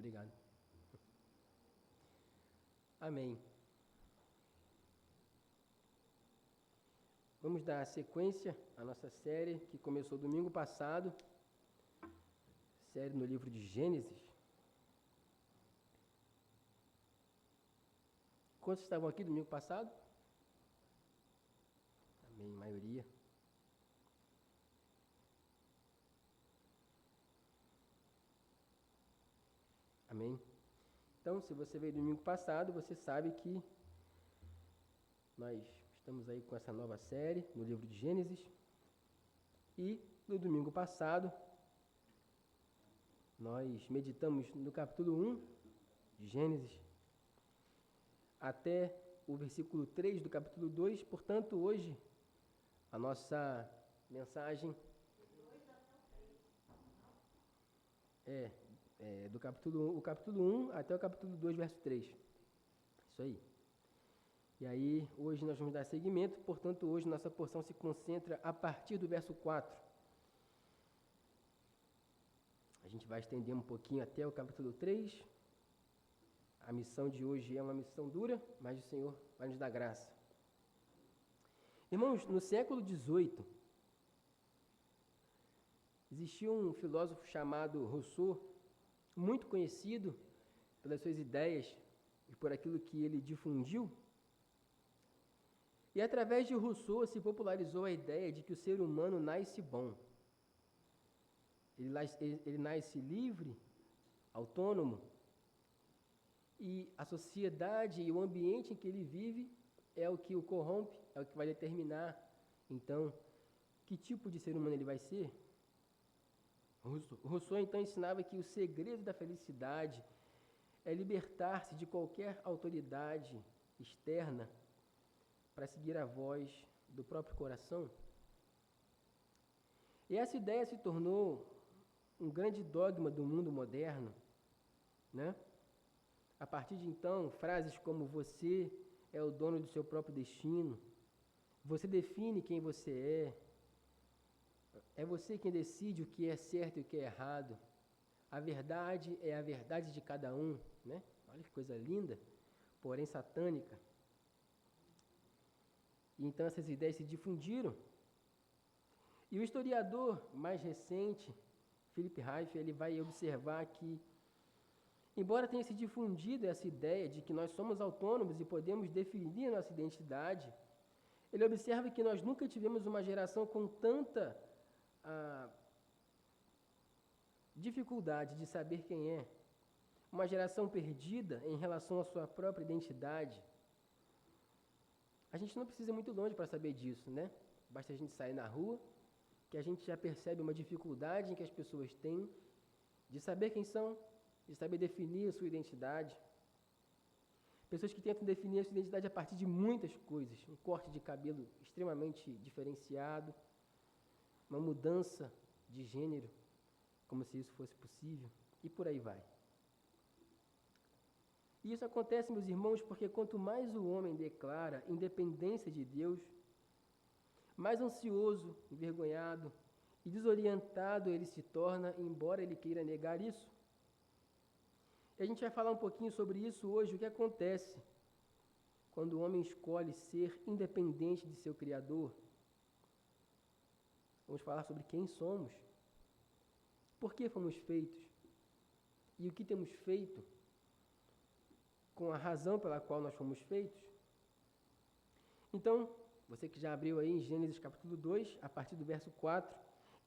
Obrigado. Amém. Vamos dar sequência à nossa série que começou domingo passado, série no livro de Gênesis. Quantos estavam aqui domingo passado? Amém, maioria. Amém. Então, se você veio domingo passado, você sabe que nós estamos aí com essa nova série no livro de Gênesis. E no domingo passado, nós meditamos no capítulo 1 de Gênesis até o versículo 3 do capítulo 2. Portanto, hoje, a nossa mensagem é do capítulo 1 até o capítulo 2, verso 3. Isso aí. E aí, hoje nós vamos dar seguimento, portanto, hoje nossa porção se concentra a partir do verso 4. A gente vai estender um pouquinho até o capítulo 3. A missão de hoje é uma missão dura, mas o Senhor vai nos dar graça. Irmãos, no século XVIII, existiu um filósofo chamado Rousseau, muito conhecido pelas suas ideias e por aquilo que ele difundiu. E através de Rousseau se popularizou a ideia de que o ser humano nasce bom. Ele nasce livre, autônomo, e a sociedade e o ambiente em que ele vive é o que o corrompe, é o que vai determinar, então, que tipo de ser humano ele vai ser. Rousseau, então, ensinava que o segredo da felicidade é libertar-se de qualquer autoridade externa para seguir a voz do próprio coração. E essa ideia se tornou um grande dogma do mundo moderno, né? A partir de então, frases como você é o dono do seu próprio destino, você define quem você é você quem decide o que é certo e o que é errado, a verdade é a verdade de cada um, né? Olha que coisa linda, porém satânica. E então essas ideias se difundiram. E o historiador mais recente, Philip Reif, ele vai observar que, embora tenha se difundido essa ideia de que nós somos autônomos e podemos definir nossa identidade, ele observa que nós nunca tivemos uma geração com tanta dificuldade de saber quem é, uma geração perdida em relação à sua própria identidade. A gente não precisa ir muito longe para saber disso, né? Basta a gente sair na rua, que a gente já percebe uma dificuldade em que as pessoas têm de saber quem são, de saber definir a sua identidade. Pessoas que tentam definir a sua identidade a partir de muitas coisas, um corte de cabelo extremamente diferenciado, uma mudança de gênero, como se isso fosse possível, e por aí vai. E isso acontece, meus irmãos, porque quanto mais o homem declara independência de Deus, mais ansioso, envergonhado e desorientado ele se torna, embora ele queira negar isso. E a gente vai falar um pouquinho sobre isso hoje, o que acontece quando o homem escolhe ser independente de seu Criador. Vamos falar sobre quem somos, por que fomos feitos e o que temos feito com a razão pela qual nós fomos feitos. Então, você que já abriu aí em Gênesis capítulo 2, a partir do verso 4,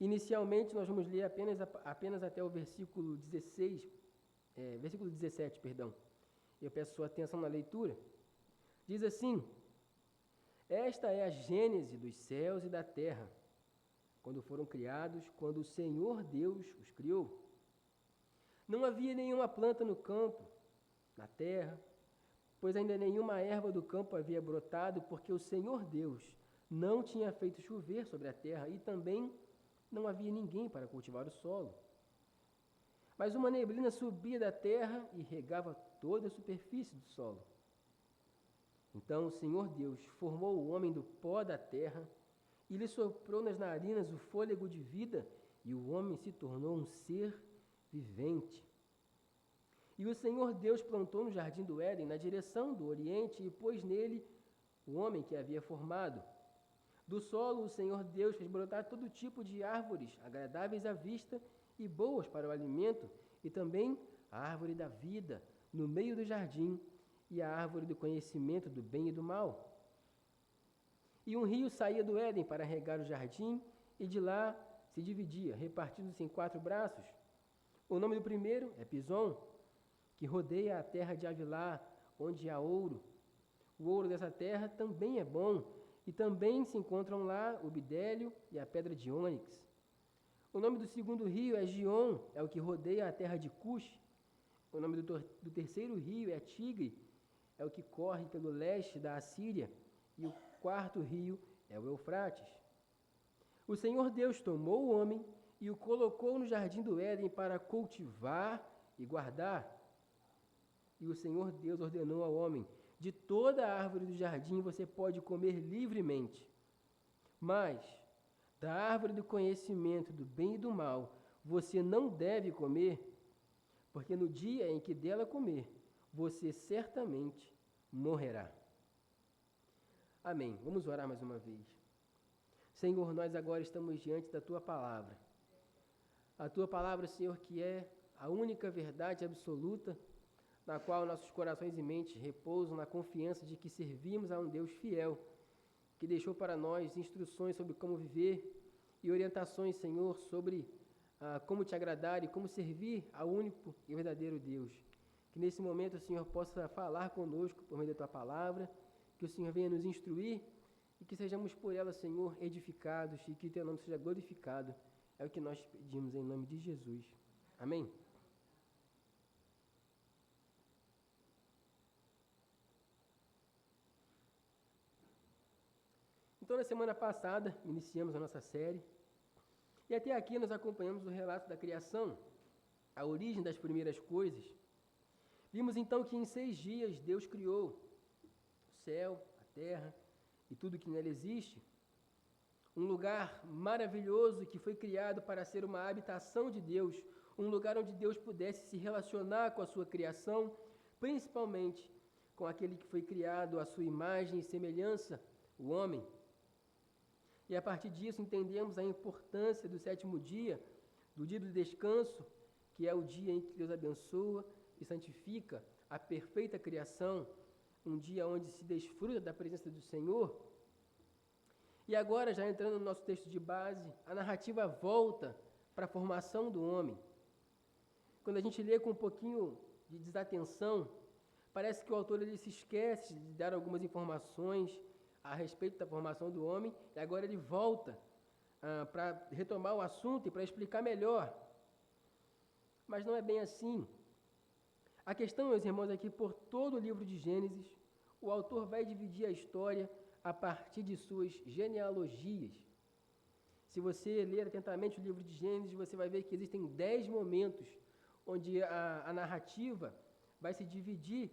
inicialmente nós vamos ler apenas até o versículo 17, perdão. Eu peço sua atenção na leitura. Diz assim: esta é a gênese dos céus e da terra, quando foram criados, quando o Senhor Deus os criou. Não havia nenhuma planta no campo, na terra, pois ainda nenhuma erva do campo havia brotado, porque o Senhor Deus não tinha feito chover sobre a terra e também não havia ninguém para cultivar o solo. Mas uma neblina subia da terra e regava toda a superfície do solo. Então o Senhor Deus formou o homem do pó da terra e lhe soprou nas narinas o fôlego de vida, e o homem se tornou um ser vivente. E o Senhor Deus plantou no jardim do Éden, na direção do oriente, e pôs nele o homem que havia formado. Do solo o Senhor Deus fez brotar todo tipo de árvores, agradáveis à vista e boas para o alimento, e também a árvore da vida, no meio do jardim, e a árvore do conhecimento do bem e do mal. E um rio saía do Éden para regar o jardim, e de lá se dividia, repartindo-se em 4 braços. O nome do primeiro é Pison, que rodeia a terra de Avilá, onde há ouro. O ouro dessa terra também é bom, e também se encontram lá o bidélio e a pedra de ônix. O nome do segundo rio é Gion, é o que rodeia a terra de Cush. O nome do terceiro rio é Tigre, é o que corre pelo leste da Assíria. E o quarto rio é o Eufrates. O Senhor Deus tomou o homem e o colocou no jardim do Éden para cultivar e guardar. E o Senhor Deus ordenou ao homem: de toda a árvore do jardim você pode comer livremente, mas da árvore do conhecimento do bem e do mal você não deve comer, porque no dia em que dela comer, você certamente morrerá. Amém. Vamos orar mais uma vez. Senhor, nós agora estamos diante da Tua Palavra. A Tua Palavra, Senhor, que é a única verdade absoluta, na qual nossos corações e mentes repousam na confiança de que servimos a um Deus fiel, que deixou para nós instruções sobre como viver e orientações, Senhor, sobre como Te agradar e como servir ao único e verdadeiro Deus. Que nesse momento o Senhor possa falar conosco por meio da Tua Palavra, que o Senhor venha nos instruir e que sejamos por ela, Senhor, edificados e que Teu nome seja glorificado. É o que nós pedimos em nome de Jesus. Amém? Então, na semana passada, iniciamos a nossa série, e até aqui nós acompanhamos o relato da criação, a origem das primeiras coisas. Vimos então que em 6 dias Deus criou o céu, a terra e tudo que nela existe, um lugar maravilhoso que foi criado para ser uma habitação de Deus, um lugar onde Deus pudesse se relacionar com a sua criação, principalmente com aquele que foi criado à sua imagem e semelhança, o homem. E a partir disso entendemos a importância do 7º dia, do dia do descanso, que é o dia em que Deus abençoa e santifica a perfeita criação, um dia onde se desfruta da presença do Senhor. E agora, já entrando no nosso texto de base, a narrativa volta para a formação do homem. Quando a gente lê com um pouquinho de desatenção, parece que o autor ele se esquece de dar algumas informações a respeito da formação do homem, e agora ele volta para retomar o assunto e para explicar melhor. Mas não é bem assim. A questão, meus irmãos, é que por todo o livro de Gênesis, o autor vai dividir a história a partir de suas genealogias. Se você ler atentamente o livro de Gênesis, você vai ver que existem 10 momentos onde a narrativa vai se dividir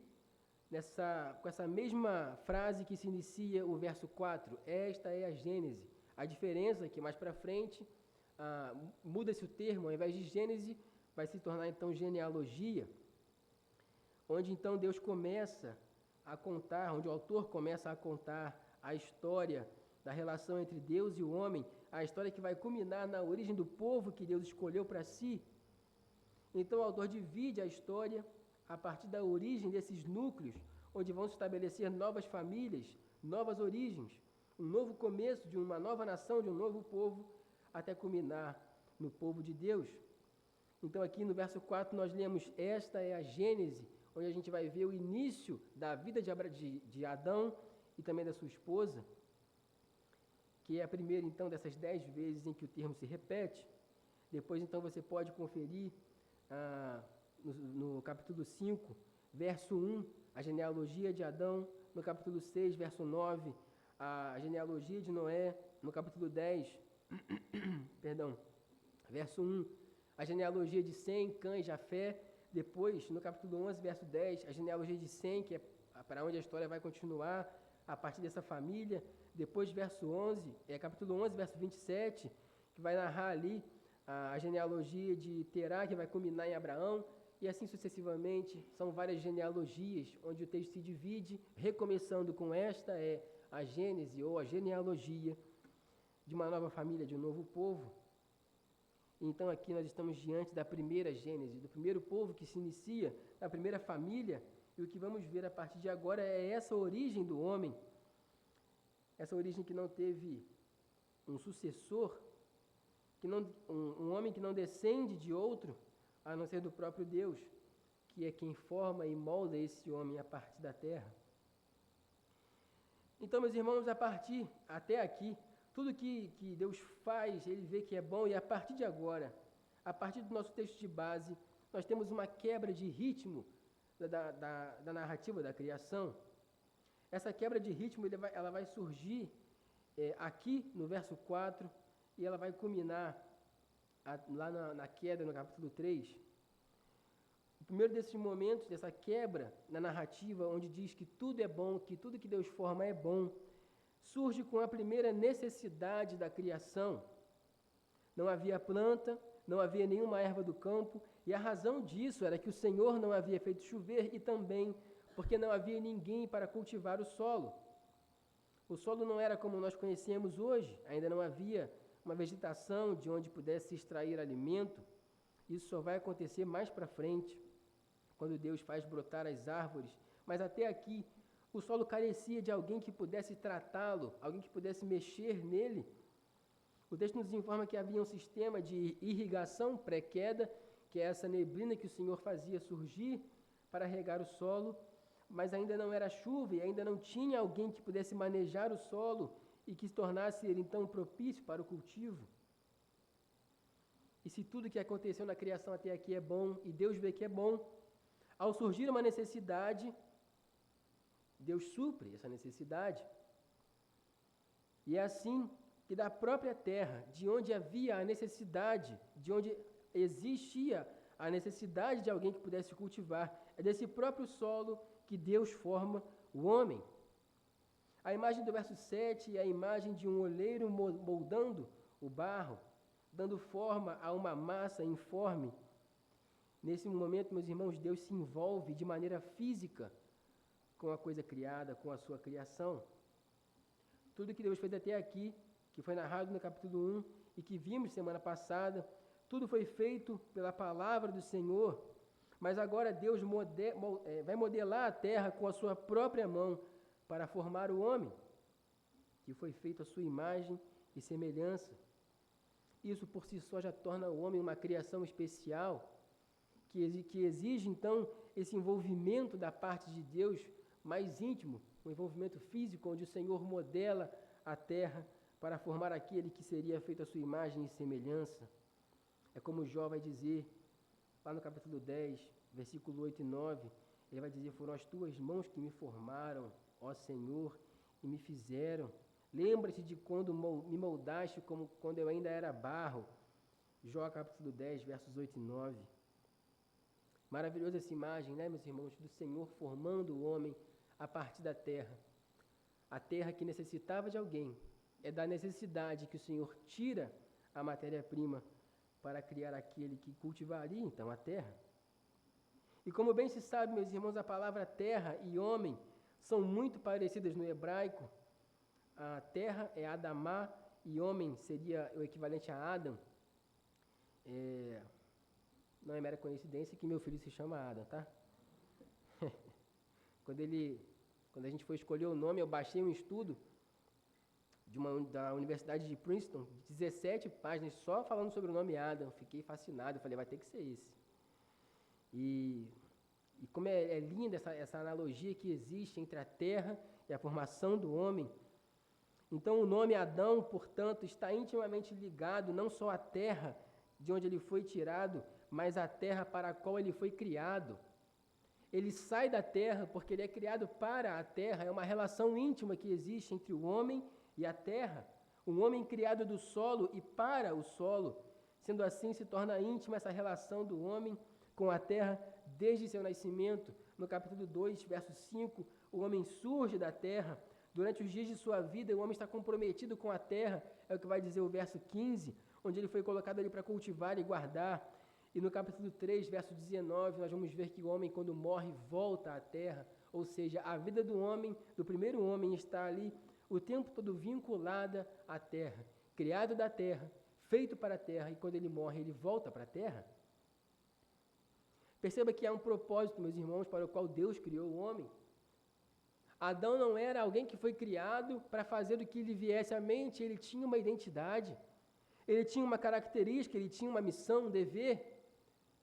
com essa mesma frase que se inicia o verso 4, esta é a Gênese. A diferença é que mais para frente muda-se o termo, ao invés de Gênese, vai se tornar então genealogia, onde então Deus começa a contar, onde o autor começa a contar a história da relação entre Deus e o homem, a história que vai culminar na origem do povo que Deus escolheu para si. Então o autor divide a história a partir da origem desses núcleos, onde vão se estabelecer novas famílias, novas origens, um novo começo de uma nova nação, de um novo povo, até culminar no povo de Deus. Então aqui no verso 4 nós lemos, esta é a Gênese, onde a gente vai ver o início da vida de Adão e também da sua esposa, que é a primeira então dessas 10 vezes em que o termo se repete. Depois então você pode conferir no capítulo 5, verso 1, a genealogia de Adão, no capítulo 6, verso 9, a genealogia de Noé, no capítulo 10, verso 1, a genealogia de Sem, Cã e Jafé, depois, no capítulo 11, verso 10, a genealogia de Sem, que é para onde a história vai continuar, a partir dessa família, depois verso 11, capítulo 11, verso 27, que vai narrar ali a genealogia de Terá, que vai culminar em Abraão, e assim sucessivamente. São várias genealogias, onde o texto se divide, recomeçando com esta é a gênese ou a genealogia de uma nova família, de um novo povo. Então aqui nós estamos diante da primeira gênese, do primeiro povo que se inicia, da primeira família, e o que vamos ver a partir de agora é essa origem do homem, essa origem que não teve um sucessor, um homem que não descende de outro, a não ser do próprio Deus, que é quem forma e molda esse homem a partir da terra. Então, meus irmãos, a partir até aqui, tudo que Deus faz, Ele vê que é bom, e a partir de agora, a partir do nosso texto de base, nós temos uma quebra de ritmo da narrativa da criação. Essa quebra de ritmo ela vai surgir aqui no verso 4, e ela vai culminar lá na queda, no capítulo 3. O primeiro desses momentos, dessa quebra na narrativa, onde diz que tudo é bom, que tudo que Deus forma é bom, surge com a primeira necessidade da criação. Não havia planta, não havia nenhuma erva do campo, e a razão disso era que o Senhor não havia feito chover, e também porque não havia ninguém para cultivar o solo. O solo não era como nós conhecemos hoje, ainda não havia uma vegetação de onde pudesse extrair alimento. Isso só vai acontecer mais para frente, quando Deus faz brotar as árvores. Mas até aqui, o solo carecia de alguém que pudesse tratá-lo, alguém que pudesse mexer nele. O texto nos informa que havia um sistema de irrigação pré-queda, que é essa neblina que o Senhor fazia surgir para regar o solo, mas ainda não era chuva e ainda não tinha alguém que pudesse manejar o solo e que se tornasse ele então propício para o cultivo. E se tudo que aconteceu na criação até aqui é bom, e Deus vê que é bom, ao surgir uma necessidade, Deus supre essa necessidade. E é assim que da própria terra, de onde havia a necessidade, de onde existia a necessidade de alguém que pudesse cultivar, é desse próprio solo que Deus forma o homem. A imagem do verso 7 é a imagem de um oleiro moldando o barro, dando forma a uma massa informe. Nesse momento, meus irmãos, Deus se envolve de maneira física com a coisa criada, com a sua criação. Tudo que Deus fez até aqui, que foi narrado no capítulo 1 e que vimos semana passada, tudo foi feito pela palavra do Senhor, mas agora Deus vai modelar a terra com a sua própria mão para formar o homem, que foi feito à sua imagem e semelhança. Isso por si só já torna o homem uma criação especial, que exige então esse envolvimento da parte de Deus mais íntimo, um envolvimento físico, onde o Senhor modela a terra para formar aquele que seria feito à sua imagem e semelhança. É como Jó vai dizer, lá no capítulo 10, versículo 8 e 9, ele vai dizer: foram as tuas mãos que me formaram, ó Senhor, e me fizeram. Lembra-te de quando me moldaste como quando eu ainda era barro. Jó capítulo 10, versos 8 e 9. Maravilhosa essa imagem, né, meus irmãos, do Senhor formando o homem a partir da terra. A terra que necessitava de alguém. É da necessidade que o Senhor tira a matéria-prima para criar aquele que cultivaria, então, a terra. E como bem se sabe, meus irmãos, a palavra terra e homem são muito parecidas no hebraico. A terra é Adamá e homem seria o equivalente a Adam. Não é mera coincidência que meu filho se chama Adam, tá? Quando a gente foi escolher o nome, eu baixei um estudo da Universidade de Princeton, 17 páginas, só falando sobre o nome Adam. Fiquei fascinado, falei, vai ter que ser esse. E como é linda essa analogia que existe entre a terra e a formação do homem. Então o nome Adão, portanto, está intimamente ligado não só à terra de onde ele foi tirado, mas à terra para a qual ele foi criado. Ele sai da terra porque ele é criado para a terra, é uma relação íntima que existe entre o homem e a terra. Um homem criado do solo e para o solo. Sendo assim, se torna íntima essa relação do homem com a terra desde seu nascimento. No capítulo 2, verso 5, o homem surge da terra. Durante os dias de sua vida, o homem está comprometido com a terra, é o que vai dizer o verso 15, onde ele foi colocado ali para cultivar e guardar. E no capítulo 3, verso 19, nós vamos ver que o homem, quando morre, volta à terra. Ou seja, a vida do homem, do primeiro homem, está ali o tempo todo vinculada à terra. Criado da terra, feito para a terra, e quando ele morre, ele volta para a terra. Perceba que há um propósito, meus irmãos, para o qual Deus criou o homem. Adão não era alguém que foi criado para fazer o que lhe viesse à mente, ele tinha uma identidade, ele tinha uma característica, ele tinha uma missão, um dever.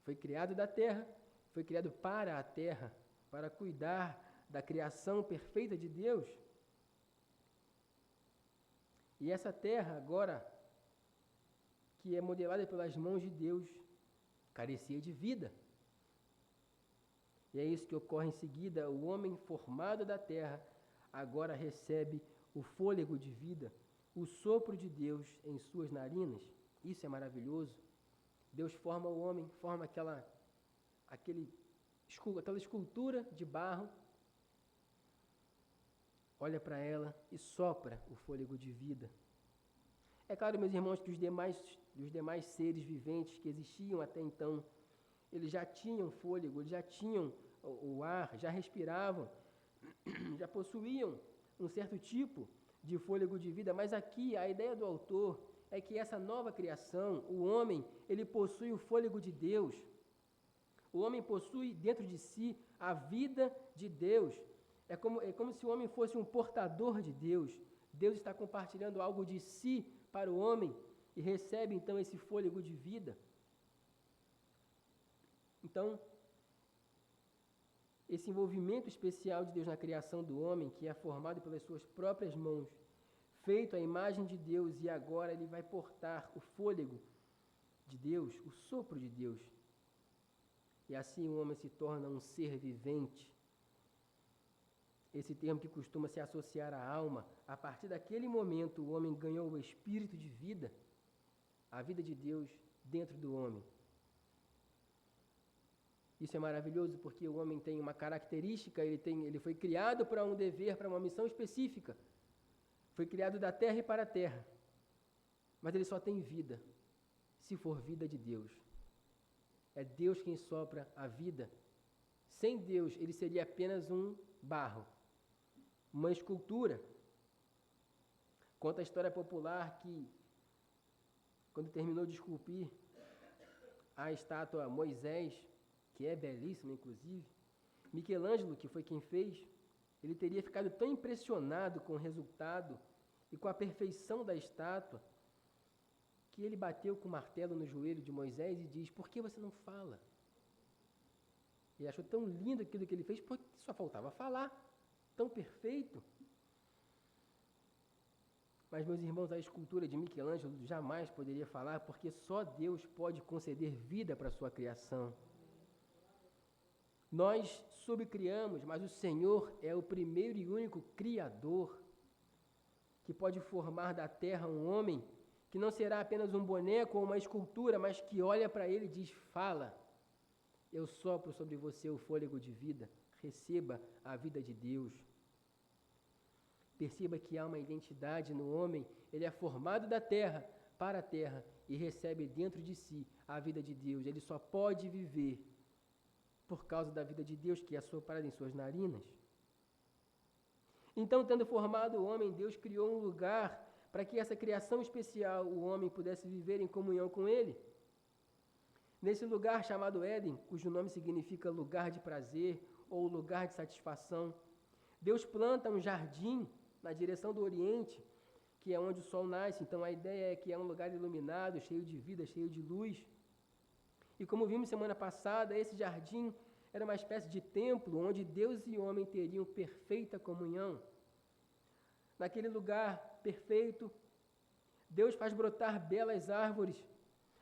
Foi criado da terra, foi criado para a terra, para cuidar da criação perfeita de Deus. E essa terra, agora, que é modelada pelas mãos de Deus, carecia de vida. E é isso que ocorre em seguida. O homem formado da terra agora recebe o fôlego de vida, o sopro de Deus em suas narinas. Isso é maravilhoso. Deus forma o homem, forma aquela escultura de barro, olha para ela e sopra o fôlego de vida. É claro, meus irmãos, que os demais seres viventes que existiam até então, eles já tinham fôlego, eles já tinham o ar, já respiravam, já possuíam um certo tipo de fôlego de vida, mas aqui a ideia do autor é que essa nova criação, o homem, ele possui o fôlego de Deus. O homem possui dentro de si a vida de Deus. É como se o homem fosse um portador de Deus. Deus está compartilhando algo de si para o homem e recebe então esse fôlego de vida. Então, esse envolvimento especial de Deus na criação do homem, que é formado pelas suas próprias mãos, feito à imagem de Deus, e agora ele vai portar o fôlego de Deus, o sopro de Deus. E assim o homem se torna um ser vivente. Esse termo que costuma se associar à alma, a partir daquele momento o homem ganhou o espírito de vida, a vida de Deus dentro do homem. Isso é maravilhoso porque o homem tem uma característica, ele foi criado para um dever, para uma missão específica. Foi criado da terra e para a terra. Mas ele só tem vida, se for vida de Deus. É Deus quem sopra a vida. Sem Deus, ele seria apenas um barro, uma escultura. Conta a história popular que, quando terminou de esculpir a estátua Moisés, que é belíssima, inclusive, Michelangelo, que foi quem fez, ele teria ficado tão impressionado com o resultado e com a perfeição da estátua, que ele bateu com o martelo no joelho de Moisés e diz: por que você não fala? Ele achou tão lindo aquilo que ele fez, porque só faltava falar, tão perfeito. Mas, meus irmãos, a escultura de Michelangelo jamais poderia falar, porque só Deus pode conceder vida para a sua criação. Nós subcriamos, mas o Senhor é o primeiro e único Criador, que pode formar da terra um homem que não será apenas um boneco ou uma escultura, mas que olha para ele e diz: fala, eu sopro sobre você o fôlego de vida, receba a vida de Deus. Perceba que há uma identidade no homem, ele é formado da terra para a terra e recebe dentro de si a vida de Deus. Ele só pode viver por causa da vida de Deus que é soprada em suas narinas. Então, tendo formado o homem, Deus criou um lugar para que essa criação especial, o homem pudesse viver em comunhão com ele. Nesse lugar chamado Éden, cujo nome significa lugar de prazer ou lugar de satisfação, Deus planta um jardim na direção do Oriente, que é onde o sol nasce. Então a ideia é que é um lugar iluminado, cheio de vida, cheio de luz. E como vimos semana passada, esse jardim era uma espécie de templo onde Deus e o homem teriam perfeita comunhão. Naquele lugar perfeito, Deus faz brotar belas árvores,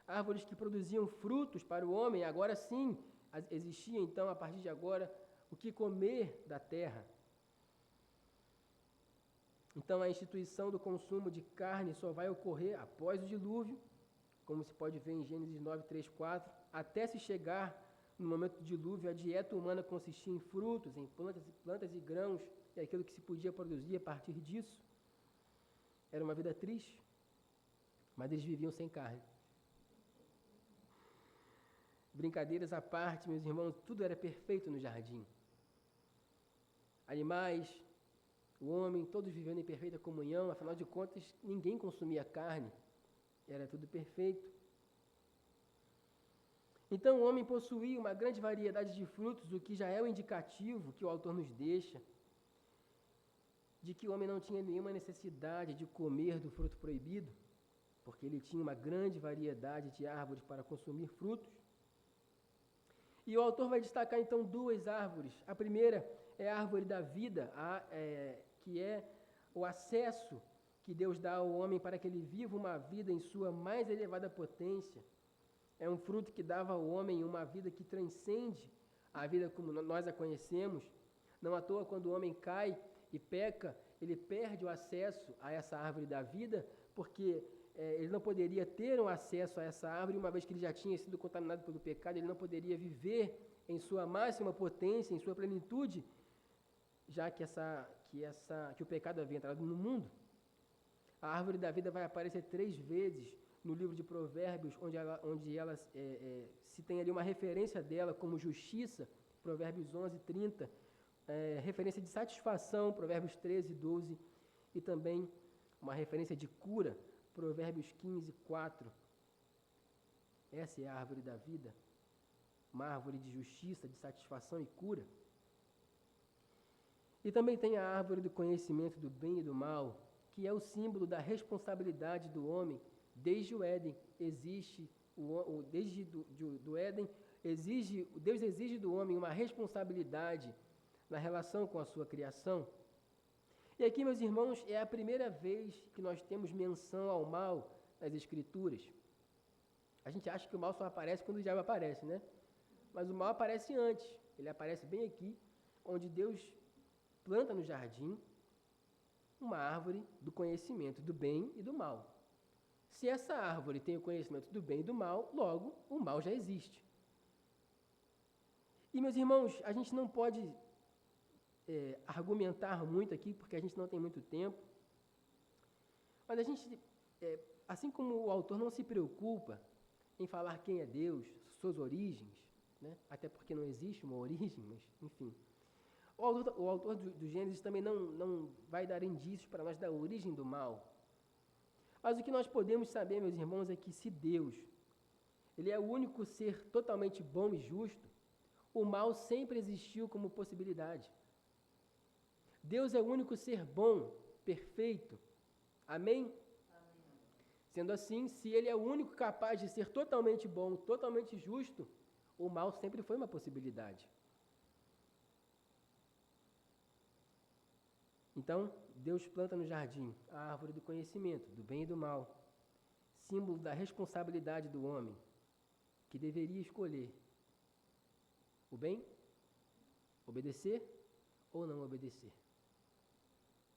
árvores que produziam frutos para o homem. Agora sim, existia então, a partir de agora, o que comer da terra. Então a instituição do consumo de carne só vai ocorrer após o dilúvio, como se pode ver em Gênesis 9, 3, 4, até se chegar no momento do dilúvio. A dieta humana consistia em frutos, em plantas e grãos, e aquilo que se podia produzir a partir disso. Era uma vida triste, mas eles viviam sem carne. Brincadeiras à parte, meus irmãos, tudo era perfeito no jardim. Animais, o homem, todos vivendo em perfeita comunhão, afinal de contas, ninguém consumia carne, era tudo perfeito. Então o homem possuía uma grande variedade de frutos, o que já é o indicativo que o autor nos deixa, de que o homem não tinha nenhuma necessidade de comer do fruto proibido, porque ele tinha uma grande variedade de árvores para consumir frutos. E o autor vai destacar então duas árvores. A primeira é a árvore da vida, que é o acesso que Deus dá ao homem para que ele viva uma vida em sua mais elevada potência. É um fruto que dava ao homem uma vida que transcende a vida como nós a conhecemos. Não à toa, quando o homem cai e peca, ele perde o acesso a essa árvore da vida, porque ele não poderia ter um acesso a essa árvore, uma vez que ele já tinha sido contaminado pelo pecado, ele não poderia viver em sua máxima potência, em sua plenitude, já que o pecado havia entrado no mundo. A árvore da vida vai aparecer 3 vezes no livro de Provérbios, onde ela se tem ali uma referência dela como justiça, Provérbios 11:30, referência de satisfação, Provérbios 13:12, e também uma referência de cura, Provérbios 15:4. Essa é a árvore da vida, uma árvore de justiça, de satisfação e cura. E também tem a árvore do conhecimento do bem e do mal, que é o símbolo da responsabilidade do homem. Desde o Éden existe, desde do Éden, Deus exige do homem uma responsabilidade na relação com a sua criação. E aqui, meus irmãos, é a primeira vez que nós temos menção ao mal nas Escrituras. A gente acha que o mal só aparece quando o diabo aparece, né? Mas o mal aparece antes. Ele aparece bem aqui, onde Deus planta no jardim uma árvore do conhecimento do bem e do mal. Se essa árvore tem o conhecimento do bem e do mal, logo o mal já existe. E, meus irmãos, a gente não pode argumentar muito aqui, porque a gente não tem muito tempo, mas a gente, assim como o autor não se preocupa em falar quem é Deus, suas origens, né? Até porque não existe uma origem, mas enfim. O autor do Gênesis também não vai dar indícios para nós da origem do mal. Mas o que nós podemos saber, meus irmãos, é que se Deus, Ele é o único ser totalmente bom e justo, o mal sempre existiu como possibilidade. Deus é o único ser bom, perfeito. Amém? Amém? Sendo assim, se Ele é o único capaz de ser totalmente bom, totalmente justo, o mal sempre foi uma possibilidade. Então, Deus planta no jardim a árvore do conhecimento, do bem e do mal, símbolo da responsabilidade do homem, que deveria escolher o bem, obedecer ou não obedecer.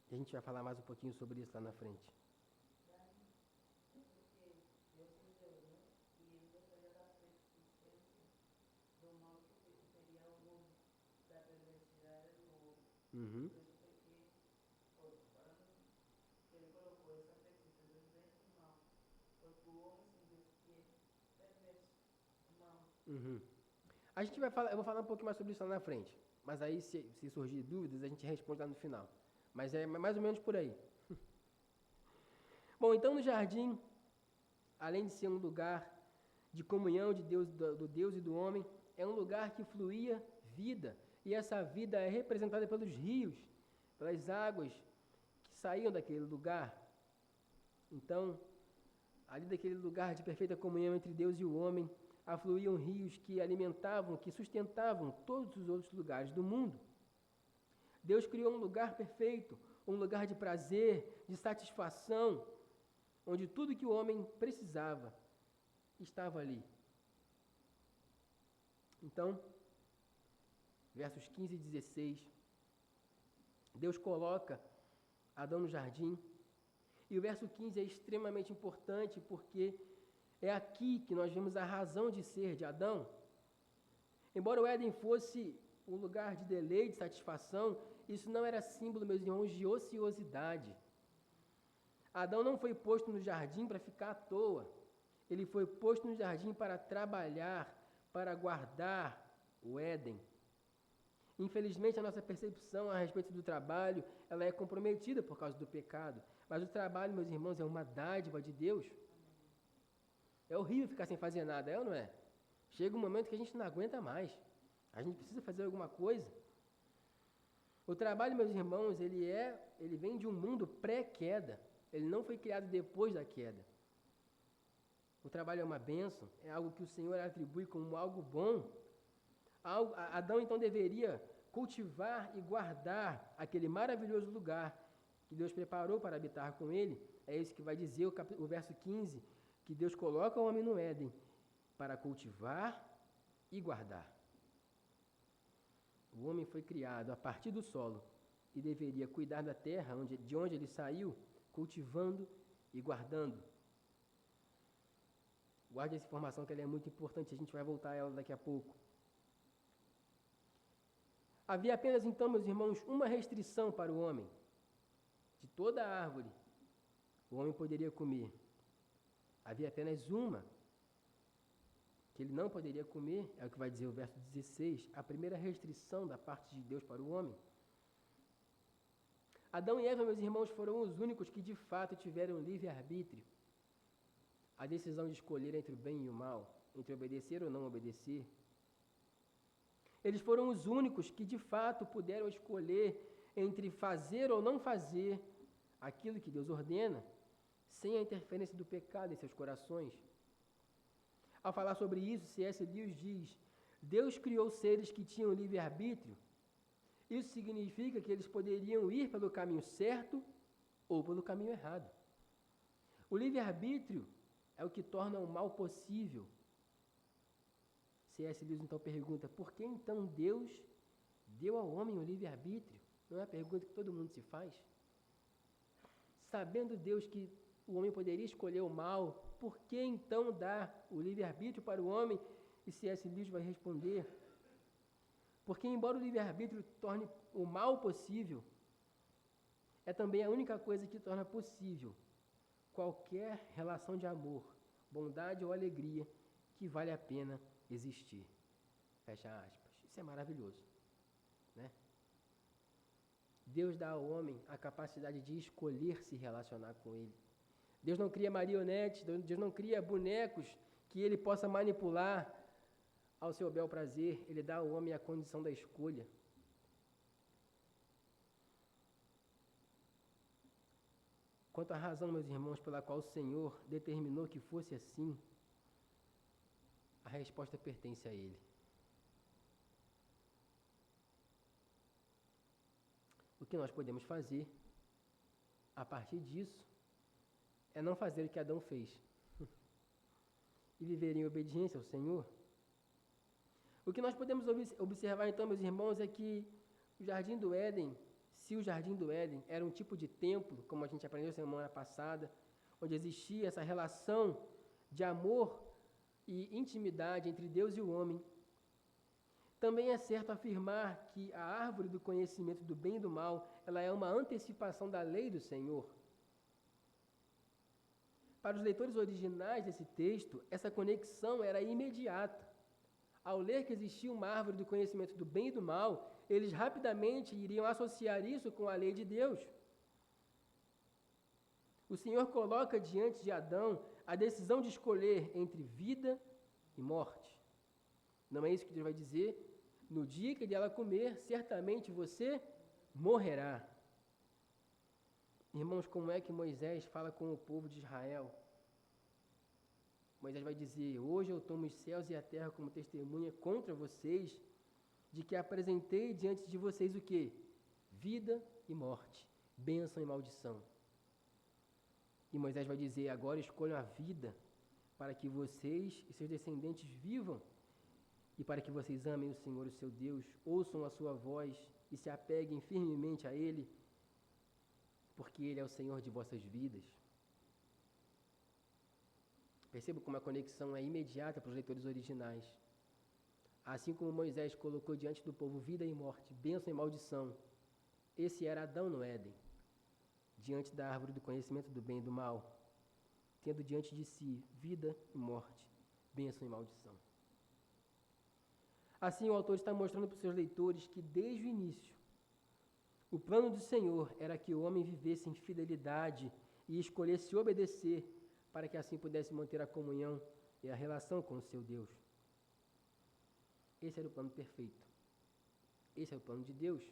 E a gente vai falar mais um pouquinho sobre isso lá na frente. Uhum. Uhum. Eu vou falar um pouquinho mais sobre isso lá na frente. Mas aí, se surgir dúvidas, a gente responde lá no final. Mas é mais ou menos por aí. Bom, então no jardim, além de ser um lugar de comunhão de Deus, do Deus e do homem, é um lugar que fluía vida. E essa vida é representada pelos rios, pelas águas que saíam daquele lugar. Então, ali daquele lugar de perfeita comunhão entre Deus e o homem, afluíam rios que alimentavam, que sustentavam todos os outros lugares do mundo. Deus criou um lugar perfeito, um lugar de prazer, de satisfação, onde tudo que o homem precisava estava ali. Então, versos 15 e 16, Deus coloca Adão no jardim, e o verso 15 é extremamente importante porque é aqui que nós vemos a razão de ser de Adão. Embora o Éden fosse um lugar de deleite, de satisfação, isso não era símbolo, meus irmãos, de ociosidade. Adão não foi posto no jardim para ficar à toa. Ele foi posto no jardim para trabalhar, para guardar o Éden. Infelizmente, a nossa percepção a respeito do trabalho, ela é comprometida por causa do pecado. Mas o trabalho, meus irmãos, é uma dádiva de Deus. É horrível ficar sem fazer nada, é ou não é? Chega um momento que a gente não aguenta mais. A gente precisa fazer alguma coisa. O trabalho, meus irmãos, ele vem de um mundo pré-queda. Ele não foi criado depois da queda. O trabalho é uma bênção, é algo que o Senhor atribui como algo bom. Adão, então, deveria cultivar e guardar aquele maravilhoso lugar que Deus preparou para habitar com ele. É isso que vai dizer o verso 15, que Deus coloca o homem no Éden para cultivar e guardar. O homem foi criado a partir do solo e deveria cuidar da terra de onde ele saiu, cultivando e guardando. Guarde essa informação que ela é muito importante, a gente vai voltar a ela daqui a pouco. Havia apenas então, meus irmãos, uma restrição para o homem. De toda a árvore, o homem poderia comer. Havia apenas uma que ele não poderia comer, é o que vai dizer o verso 16, a primeira restrição da parte de Deus para o homem. Adão e Eva, meus irmãos, foram os únicos que de fato tiveram livre-arbítrio. A decisão de escolher entre o bem e o mal, entre obedecer ou não obedecer. Eles foram os únicos que de fato puderam escolher entre fazer ou não fazer aquilo que Deus ordena, sem a interferência do pecado em seus corações. Ao falar sobre isso, C.S. Lewis diz: Deus criou seres que tinham livre-arbítrio. Isso significa que eles poderiam ir pelo caminho certo ou pelo caminho errado. O livre-arbítrio é o que torna o mal possível. C.S. Lewis então pergunta: por que então Deus deu ao homem o livre-arbítrio? Não é a pergunta que todo mundo se faz? Sabendo Deus que o homem poderia escolher o mal, por que então dar o livre-arbítrio para o homem? E C.S. Lewis vai responder: porque embora o livre-arbítrio torne o mal possível, é também a única coisa que torna possível qualquer relação de amor, bondade ou alegria que vale a pena existir. Fecha aspas. Isso é maravilhoso, né? Deus dá ao homem a capacidade de escolher se relacionar com ele. Deus não cria marionetes, Deus não cria bonecos que ele possa manipular ao seu bel prazer. Ele dá ao homem a condição da escolha. Quanto à razão, meus irmãos, pela qual o Senhor determinou que fosse assim, a resposta pertence a Ele. O que nós podemos fazer, a partir disso, é não fazer o que Adão fez e viver em obediência ao Senhor. O que nós podemos observar então, meus irmãos, é que o Jardim do Éden, se o Jardim do Éden era um tipo de templo, como a gente aprendeu semana passada, onde existia essa relação de amor e intimidade entre Deus e o homem, também é certo afirmar que a árvore do conhecimento do bem e do mal, ela é uma antecipação da lei do Senhor. Para os leitores originais desse texto, essa conexão era imediata. Ao ler que existia uma árvore do conhecimento do bem e do mal, eles rapidamente iriam associar isso com a lei de Deus. O Senhor coloca diante de Adão a decisão de escolher entre vida e morte. Não é isso que Deus vai dizer? No dia que dela comer, certamente você morrerá. Irmãos, como é que Moisés fala com o povo de Israel? Moisés vai dizer: hoje eu tomo os céus e a terra como testemunha contra vocês, de que apresentei diante de vocês o quê? Vida e morte, bênção e maldição. E Moisés vai dizer: agora escolham a vida, para que vocês e seus descendentes vivam, e para que vocês amem o Senhor, o seu Deus, ouçam a sua voz e se apeguem firmemente a Ele, porque Ele é o Senhor de vossas vidas. Perceba como a conexão é imediata para os leitores originais. Assim como Moisés colocou diante do povo vida e morte, bênção e maldição, esse era Adão no Éden, diante da árvore do conhecimento do bem e do mal, tendo diante de si vida e morte, bênção e maldição. Assim, o autor está mostrando para os seus leitores que, desde o início, o plano do Senhor era que o homem vivesse em fidelidade e escolhesse obedecer para que assim pudesse manter a comunhão e a relação com o seu Deus. Esse era o plano perfeito. Esse é o plano de Deus.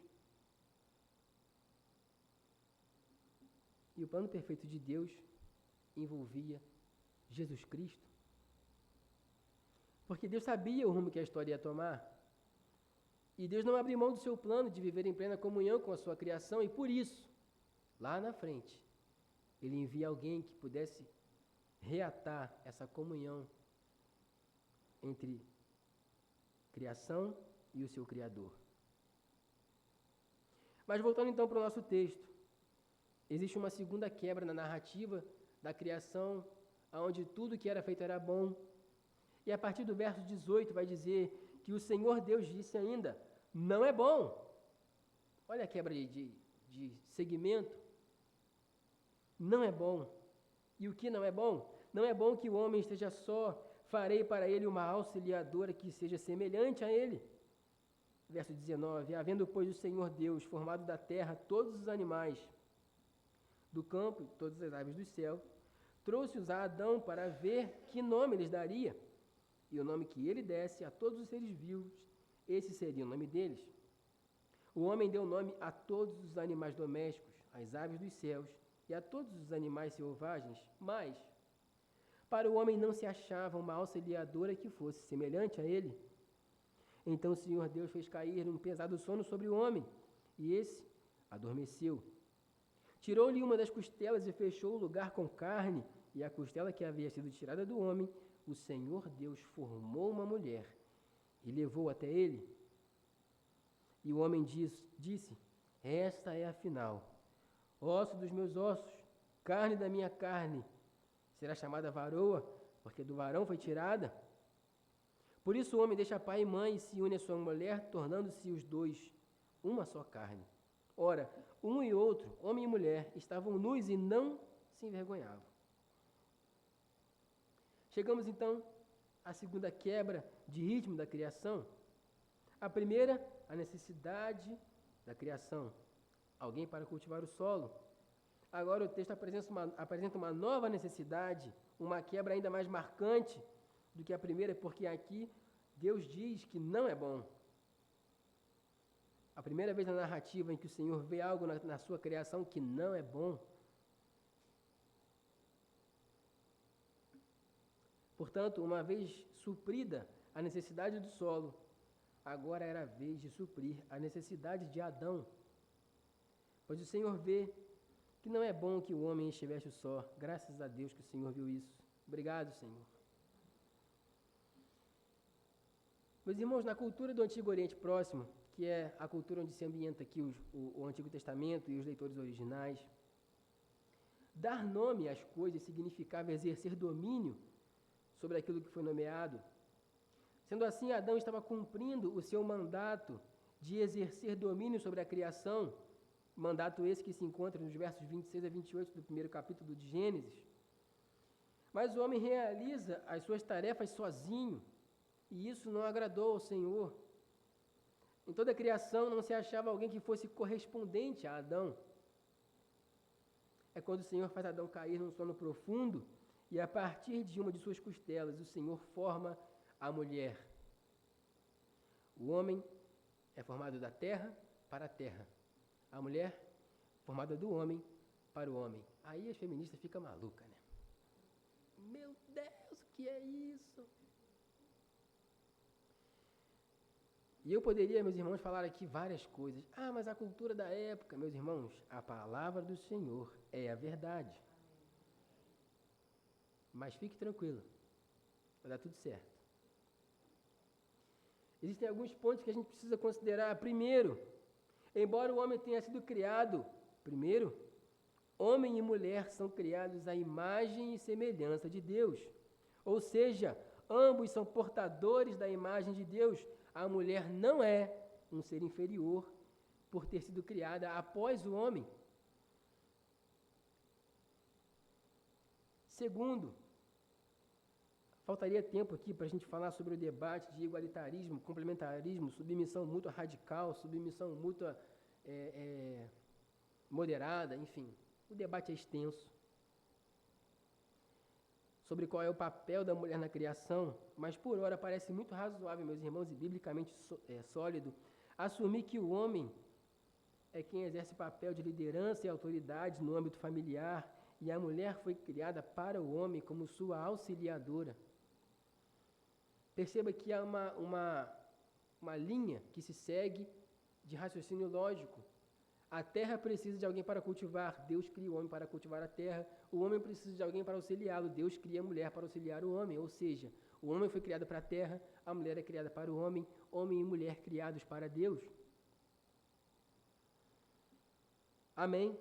E o plano perfeito de Deus envolvia Jesus Cristo. Porque Deus sabia o rumo que a história ia tomar. E Deus não abriu mão do seu plano de viver em plena comunhão com a sua criação, e por isso, lá na frente, Ele envia alguém que pudesse reatar essa comunhão entre criação e o seu Criador. Mas voltando então para o nosso texto, existe uma segunda quebra na narrativa da criação, onde tudo que era feito era bom. E a partir do verso 18 vai dizer que o Senhor Deus disse ainda, não é bom. Olha a quebra de segmento. Não é bom. E o que não é bom? Não é bom que o homem esteja só, farei para ele uma auxiliadora que seja semelhante a ele. Verso 19, havendo, pois, o Senhor Deus formado da terra todos os animais do campo, todas as aves do céu, trouxe-os a Adão para ver que nome lhes daria. E o nome que ele desse a todos os seres vivos, esse seria o nome deles. O homem deu nome a todos os animais domésticos, às aves dos céus e a todos os animais selvagens, mas para o homem não se achava uma auxiliadora que fosse semelhante a ele. Então o Senhor Deus fez cair um pesado sono sobre o homem, e esse adormeceu. Tirou-lhe uma das costelas e fechou o lugar com carne, e a costela que havia sido tirada do homem, o Senhor Deus formou uma mulher e levou até ele. E o homem disse, esta é afinal, osso dos meus ossos, carne da minha carne, será chamada varoa, porque do varão foi tirada. Por isso o homem deixa pai e mãe e se une à sua mulher, tornando-se os dois uma só carne. Ora, um e outro, homem e mulher, estavam nus e não se envergonhavam. Chegamos então à segunda quebra de ritmo da criação. A primeira, a necessidade da criação. Alguém para cultivar o solo. Agora o texto apresenta uma nova necessidade, uma quebra ainda mais marcante do que a primeira, porque aqui Deus diz que não é bom. A primeira vez na narrativa em que o Senhor vê algo na sua criação que não é bom. Portanto, uma vez suprida a necessidade do solo, agora era a vez de suprir a necessidade de Adão. Pois o Senhor vê que não é bom que o homem estivesse só. Graças a Deus que o Senhor viu isso. Obrigado, Senhor. Meus irmãos, na cultura do Antigo Oriente Próximo, que é a cultura onde se ambienta aqui o Antigo Testamento e os leitores originais, dar nome às coisas significava exercer domínio sobre aquilo que foi nomeado. Sendo assim, Adão estava cumprindo o seu mandato de exercer domínio sobre a criação, mandato esse que se encontra nos versos 26 a 28 do primeiro capítulo de Gênesis. Mas o homem realiza as suas tarefas sozinho, e isso não agradou ao Senhor. Em toda a criação não se achava alguém que fosse correspondente a Adão. É quando o Senhor faz Adão cair num sono profundo, e a partir de uma de suas costelas, o Senhor forma a mulher. O homem é formado da terra para a terra. A mulher, formada do homem para o homem. Aí as feministas ficam malucas, né? Meu Deus, o que é isso? E eu poderia, meus irmãos, falar aqui várias coisas. Ah, mas a cultura da época, meus irmãos, a palavra do Senhor é a verdade. Mas fique tranquilo, vai dar tudo certo. Existem alguns pontos que a gente precisa considerar. Primeiro, embora o homem tenha sido criado, primeiro, homem e mulher são criados à imagem e semelhança de Deus. Ou seja, ambos são portadores da imagem de Deus. A mulher não é um ser inferior por ter sido criada após o homem. Segundo, Faltaria tempo aqui para a gente falar sobre o debate de igualitarismo, complementarismo, submissão mútua radical, submissão mútua moderada, enfim. O debate é extenso. Sobre qual é o papel da mulher na criação, mas por hora parece muito razoável, meus irmãos, e biblicamente sólido, assumir que o homem é quem exerce papel de liderança e autoridade no âmbito familiar, e a mulher foi criada para o homem como sua auxiliadora. Perceba que há uma linha que se segue de raciocínio lógico. A terra precisa de alguém para cultivar, Deus cria o homem para cultivar a terra. O homem precisa de alguém para auxiliá-lo, Deus cria a mulher para auxiliar o homem. Ou seja, o homem foi criado para a terra, a mulher é criada para o homem e mulher criados para Deus. Amém?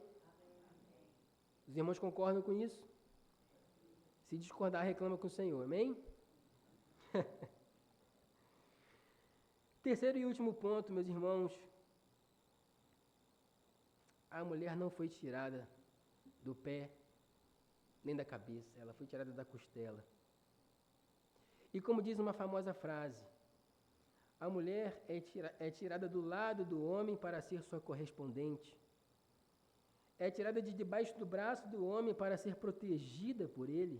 Os irmãos concordam com isso? Se discordar, reclama com o Senhor. Amém? Terceiro e último ponto, meus irmãos. A mulher não foi tirada do pé nem da cabeça, ela foi tirada da costela. E como diz uma famosa frase, a mulher é tirada do lado do homem para ser sua correspondente. É tirada de debaixo do braço do homem para ser protegida por ele.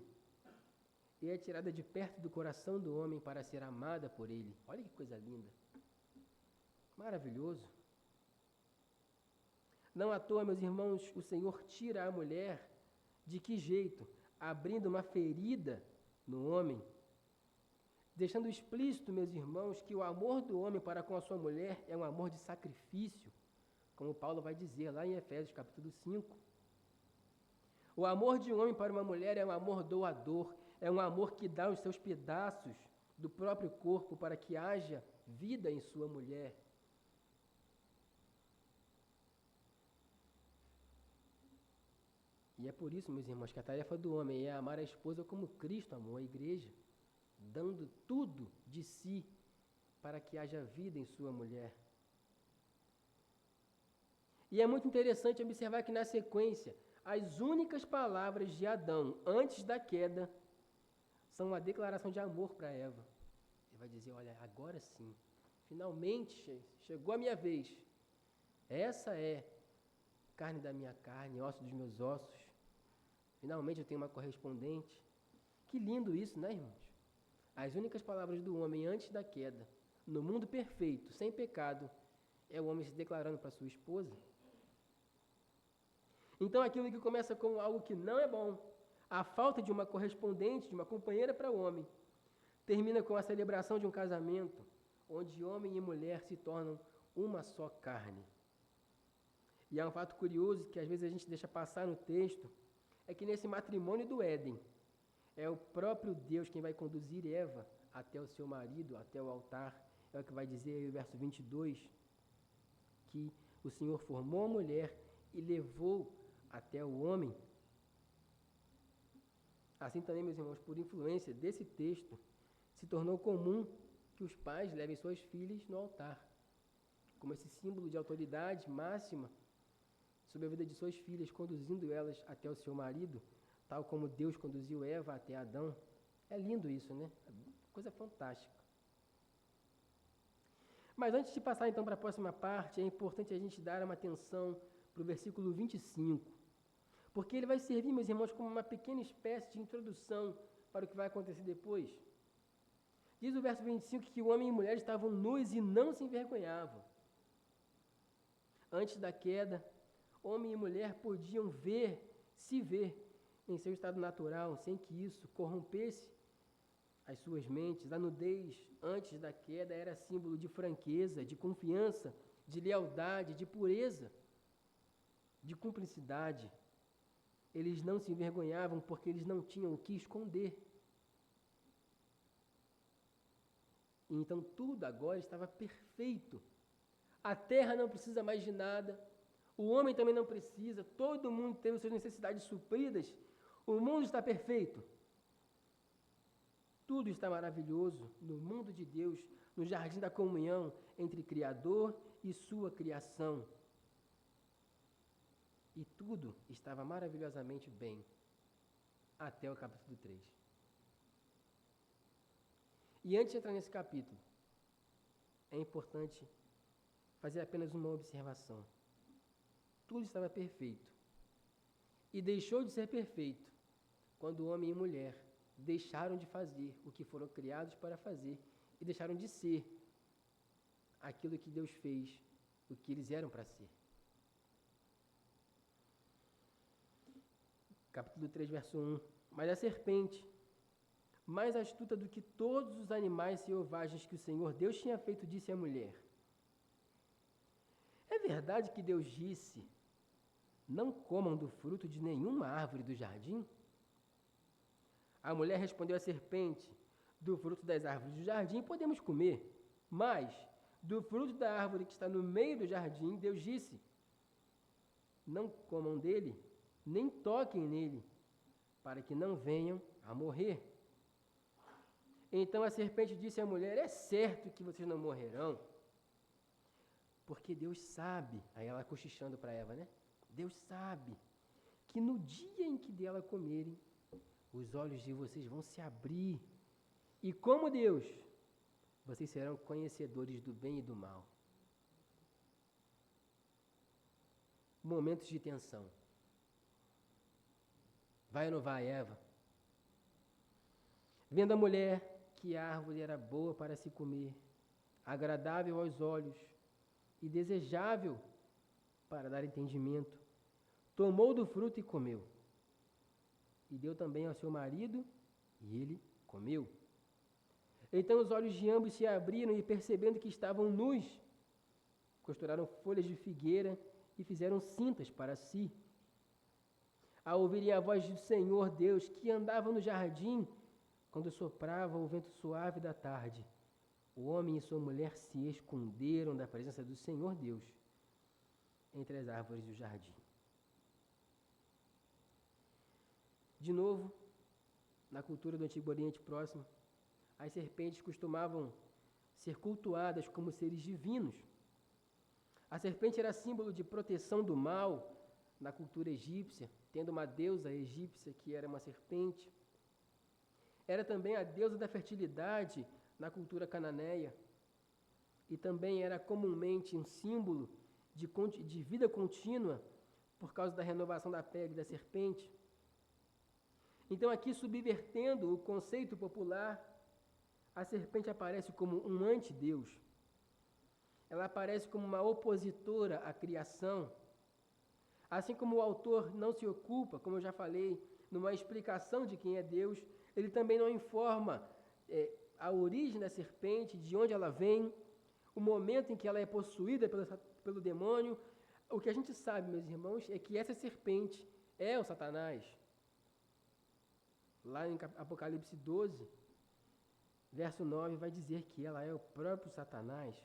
E é tirada de perto do coração do homem para ser amada por ele. Olha que coisa linda. Maravilhoso. Não à toa, meus irmãos, o Senhor tira a mulher. De que jeito? Abrindo uma ferida no homem. Deixando explícito, meus irmãos, que o amor do homem para com a sua mulher é um amor de sacrifício. Como Paulo vai dizer lá em Efésios capítulo 5. O amor de um homem para uma mulher é um amor doador, é um amor que dá os seus pedaços do próprio corpo para que haja vida em sua mulher. E é por isso, meus irmãos, que a tarefa do homem é amar a esposa como Cristo amou a igreja, dando tudo de si para que haja vida em sua mulher. E é muito interessante observar que na sequência, as únicas palavras de Adão antes da queda são uma declaração de amor para Eva. Ele vai dizer, olha, agora sim, finalmente chegou a minha vez. Essa é carne da minha carne, osso dos meus ossos. Finalmente eu tenho uma correspondente. Que lindo isso, né, irmãos? As únicas palavras do homem antes da queda, no mundo perfeito, sem pecado, é o homem se declarando para sua esposa. Então aquilo que começa com algo que não é bom, a falta de uma correspondente, de uma companheira para o homem, termina com a celebração de um casamento, onde homem e mulher se tornam uma só carne. E há um fato curioso que às vezes a gente deixa passar no texto, é que nesse matrimônio do Éden, é o próprio Deus quem vai conduzir Eva até o seu marido, até o altar. É o que vai dizer aí o verso 22, que o Senhor formou a mulher e levou até o homem. Assim também, meus irmãos, por influência desse texto, se tornou comum que os pais levem suas filhas no altar, como esse símbolo de autoridade máxima sobre a vida de suas filhas, conduzindo elas até o seu marido, tal como Deus conduziu Eva até Adão. É lindo isso, né? Coisa fantástica. Mas antes de passar então para a próxima parte, é importante a gente dar uma atenção para o versículo 25, porque ele vai servir, meus irmãos, como uma pequena espécie de introdução para o que vai acontecer depois. Diz o verso 25 que o homem e mulher estavam nus e não se envergonhavam. Antes da queda, homem e mulher podiam se ver em seu estado natural, sem que isso corrompesse as suas mentes. A nudez, antes da queda, era símbolo de franqueza, de confiança, de lealdade, de pureza, de cumplicidade. Eles não se envergonhavam porque eles não tinham o que esconder. E então tudo agora estava perfeito. A terra não precisa mais de nada. O homem também não precisa. Todo mundo teve suas necessidades supridas. O mundo está perfeito. Tudo está maravilhoso no mundo de Deus, no jardim da comunhão entre Criador e sua criação. E tudo estava maravilhosamente bem, até o capítulo 3. E antes de entrar nesse capítulo, é importante fazer apenas uma observação. Tudo estava perfeito. E deixou de ser perfeito quando o homem e mulher deixaram de fazer o que foram criados para fazer e deixaram de ser aquilo que Deus fez, o que eles eram para ser. Capítulo 3, verso 1. Mas a serpente, mais astuta do que todos os animais selvagens que o Senhor Deus tinha feito, disse à mulher: é verdade que Deus disse, não comam do fruto de nenhuma árvore do jardim? A mulher respondeu à serpente: do fruto das árvores do jardim podemos comer, mas do fruto da árvore que está no meio do jardim, Deus disse, não comam dele, nem toquem nele, para que não venham a morrer. Então a serpente disse à mulher: é certo que vocês não morrerão, porque Deus sabe, aí ela cochichando para Eva, né? Deus sabe que no dia em que dela comerem, os olhos de vocês vão se abrir, e como Deus, vocês serão conhecedores do bem e do mal. Momentos de tensão. Vai ou não vai, Eva? Vendo a mulher que a árvore era boa para se comer, agradável aos olhos e desejável para dar entendimento, tomou do fruto e comeu. E deu também ao seu marido, e ele comeu. Então os olhos de ambos se abriram e, percebendo que estavam nus, costuraram folhas de figueira e fizeram cintas para si. Ao ouvirem a voz do Senhor Deus, que andava no jardim, quando soprava o vento suave da tarde, o homem e sua mulher se esconderam da presença do Senhor Deus entre as árvores do jardim. De novo, na cultura do Antigo Oriente Próximo, as serpentes costumavam ser cultuadas como seres divinos. A serpente era símbolo de proteção do mal na cultura egípcia, tendo uma deusa egípcia que era uma serpente. Era também a deusa da fertilidade na cultura cananeia. E também era comumente um símbolo de vida contínua por causa da renovação da pele da serpente. Então, aqui, subvertendo o conceito popular, a serpente aparece como um antideus. Ela aparece como uma opositora à criação. Assim como o autor não se ocupa, como eu já falei, numa explicação de quem é Deus, ele também não informa a origem da serpente, de onde ela vem, o momento em que ela é possuída pelo demônio. O que a gente sabe, meus irmãos, é que essa serpente é o Satanás. Lá em Apocalipse 12, verso 9, vai dizer que ela é o próprio Satanás.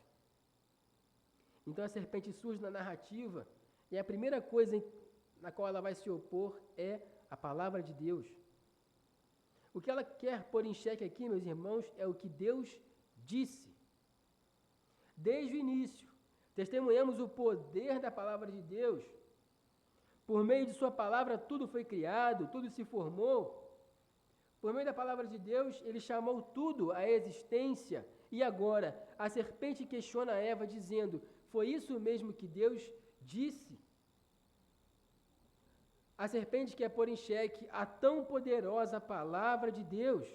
Então a serpente surge na narrativa, e a primeira coisa na qual ela vai se opor é a palavra de Deus. O que ela quer pôr em xeque aqui, meus irmãos, é o que Deus disse. Desde o início, testemunhamos o poder da palavra de Deus. Por meio de sua palavra, tudo foi criado, tudo se formou. Por meio da palavra de Deus, ele chamou tudo à existência. E agora, a serpente questiona Eva, dizendo: foi isso mesmo que Deus disse? A serpente quer pôr em xeque a tão poderosa palavra de Deus.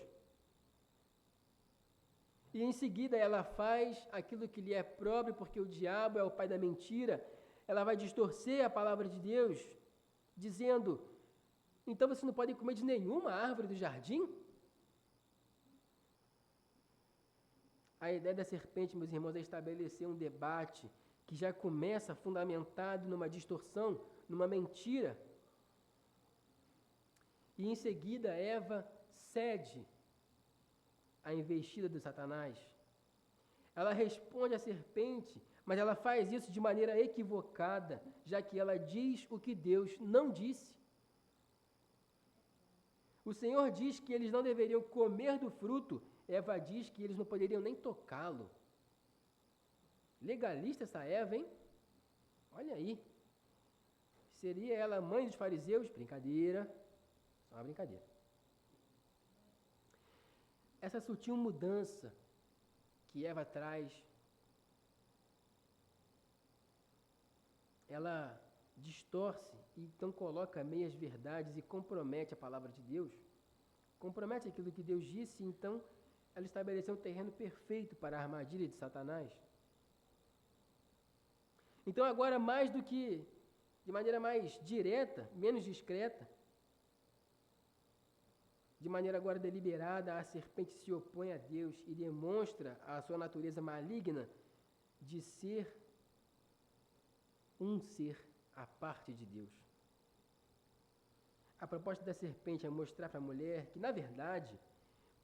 E em seguida ela faz aquilo que lhe é próprio, porque o diabo é o pai da mentira. Ela vai distorcer a palavra de Deus, dizendo: então você não pode comer de nenhuma árvore do jardim? A ideia da serpente, meus irmãos, é estabelecer um debate que já começa fundamentado numa distorção, numa mentira. E em seguida Eva cede à investida de Satanás. Ela responde à serpente, mas ela faz isso de maneira equivocada, já que ela diz o que Deus não disse. O Senhor diz que eles não deveriam comer do fruto, Eva diz que eles não poderiam nem tocá-lo. Legalista essa Eva, hein? Olha aí. Seria ela mãe dos fariseus? Brincadeira. Só uma brincadeira. essa sutil mudança que Eva traz, ela distorce e então coloca meias verdades e compromete a palavra de Deus, compromete aquilo que Deus disse, e então ela estabeleceu um terreno perfeito para a armadilha de Satanás. Então agora, mais do que de maneira mais direta, menos discreta, de maneira agora deliberada, a serpente se opõe a Deus e demonstra a sua natureza maligna de ser um ser à parte de Deus. A proposta da serpente é mostrar para a mulher que, na verdade,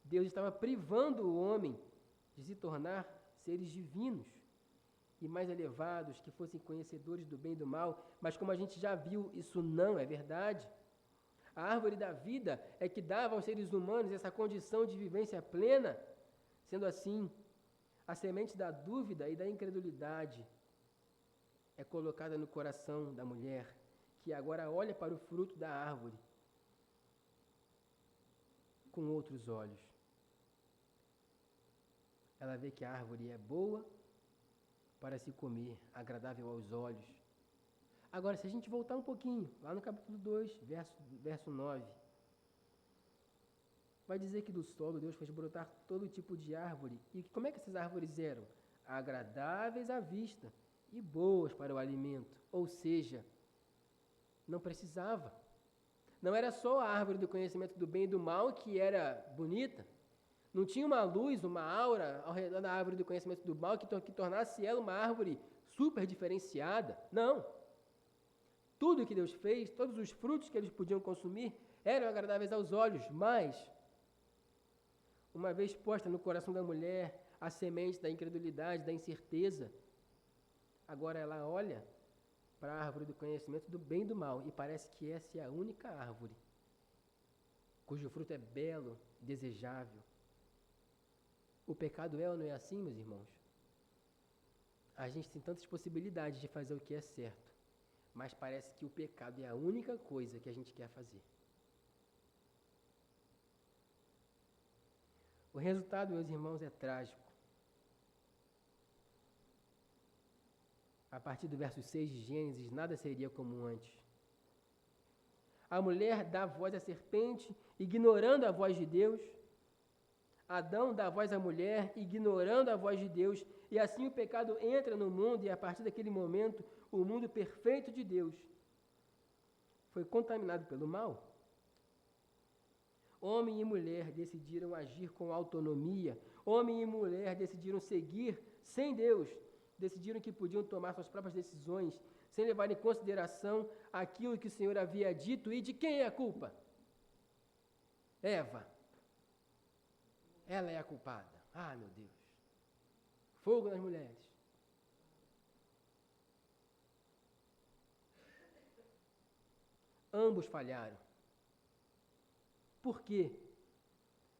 Deus estava privando o homem de se tornar seres divinos e mais elevados, que fossem conhecedores do bem e do mal, mas como a gente já viu, isso não é verdade. A árvore da vida é que dava aos seres humanos essa condição de vivência plena. Sendo assim, a semente da dúvida e da incredulidade é colocada no coração da mulher, que agora olha para o fruto da árvore com outros olhos. Ela vê que a árvore é boa para se comer, agradável aos olhos. Agora, se a gente voltar um pouquinho, lá no capítulo 2, verso 9, vai dizer que do solo Deus fez brotar todo tipo de árvore. E como é que essas árvores eram? Agradáveis à vista e boas para o alimento. Ou seja, não precisava. Não era só a árvore do conhecimento do bem e do mal que era bonita. Não tinha uma luz, uma aura ao redor da árvore do conhecimento do mal que tornasse ela uma árvore super diferenciada. Não. Tudo que Deus fez, todos os frutos que eles podiam consumir, eram agradáveis aos olhos, mas, uma vez posta no coração da mulher a semente da incredulidade, da incerteza, agora ela olha para a árvore do conhecimento do bem e do mal, e parece que essa é a única árvore cujo fruto é belo, desejável. O pecado é ou não é assim, meus irmãos? A gente tem tantas possibilidades de fazer o que é certo, mas parece que o pecado é a única coisa que a gente quer fazer. O resultado, meus irmãos, é trágico. A partir do verso 6 de Gênesis, nada seria como antes. A mulher dá voz à serpente, ignorando a voz de Deus. Adão dá voz à mulher, ignorando a voz de Deus. E assim o pecado entra no mundo, e a partir daquele momento, o mundo perfeito de Deus foi contaminado pelo mal. Homem e mulher decidiram agir com autonomia. Homem e mulher decidiram seguir sem Deus. Decidiram que podiam tomar suas próprias decisões, sem levar em consideração aquilo que o Senhor havia dito. E de quem é a culpa? Eva. Ela é a culpada. Ah, meu Deus. Fogo nas mulheres. Ambos falharam. Por quê?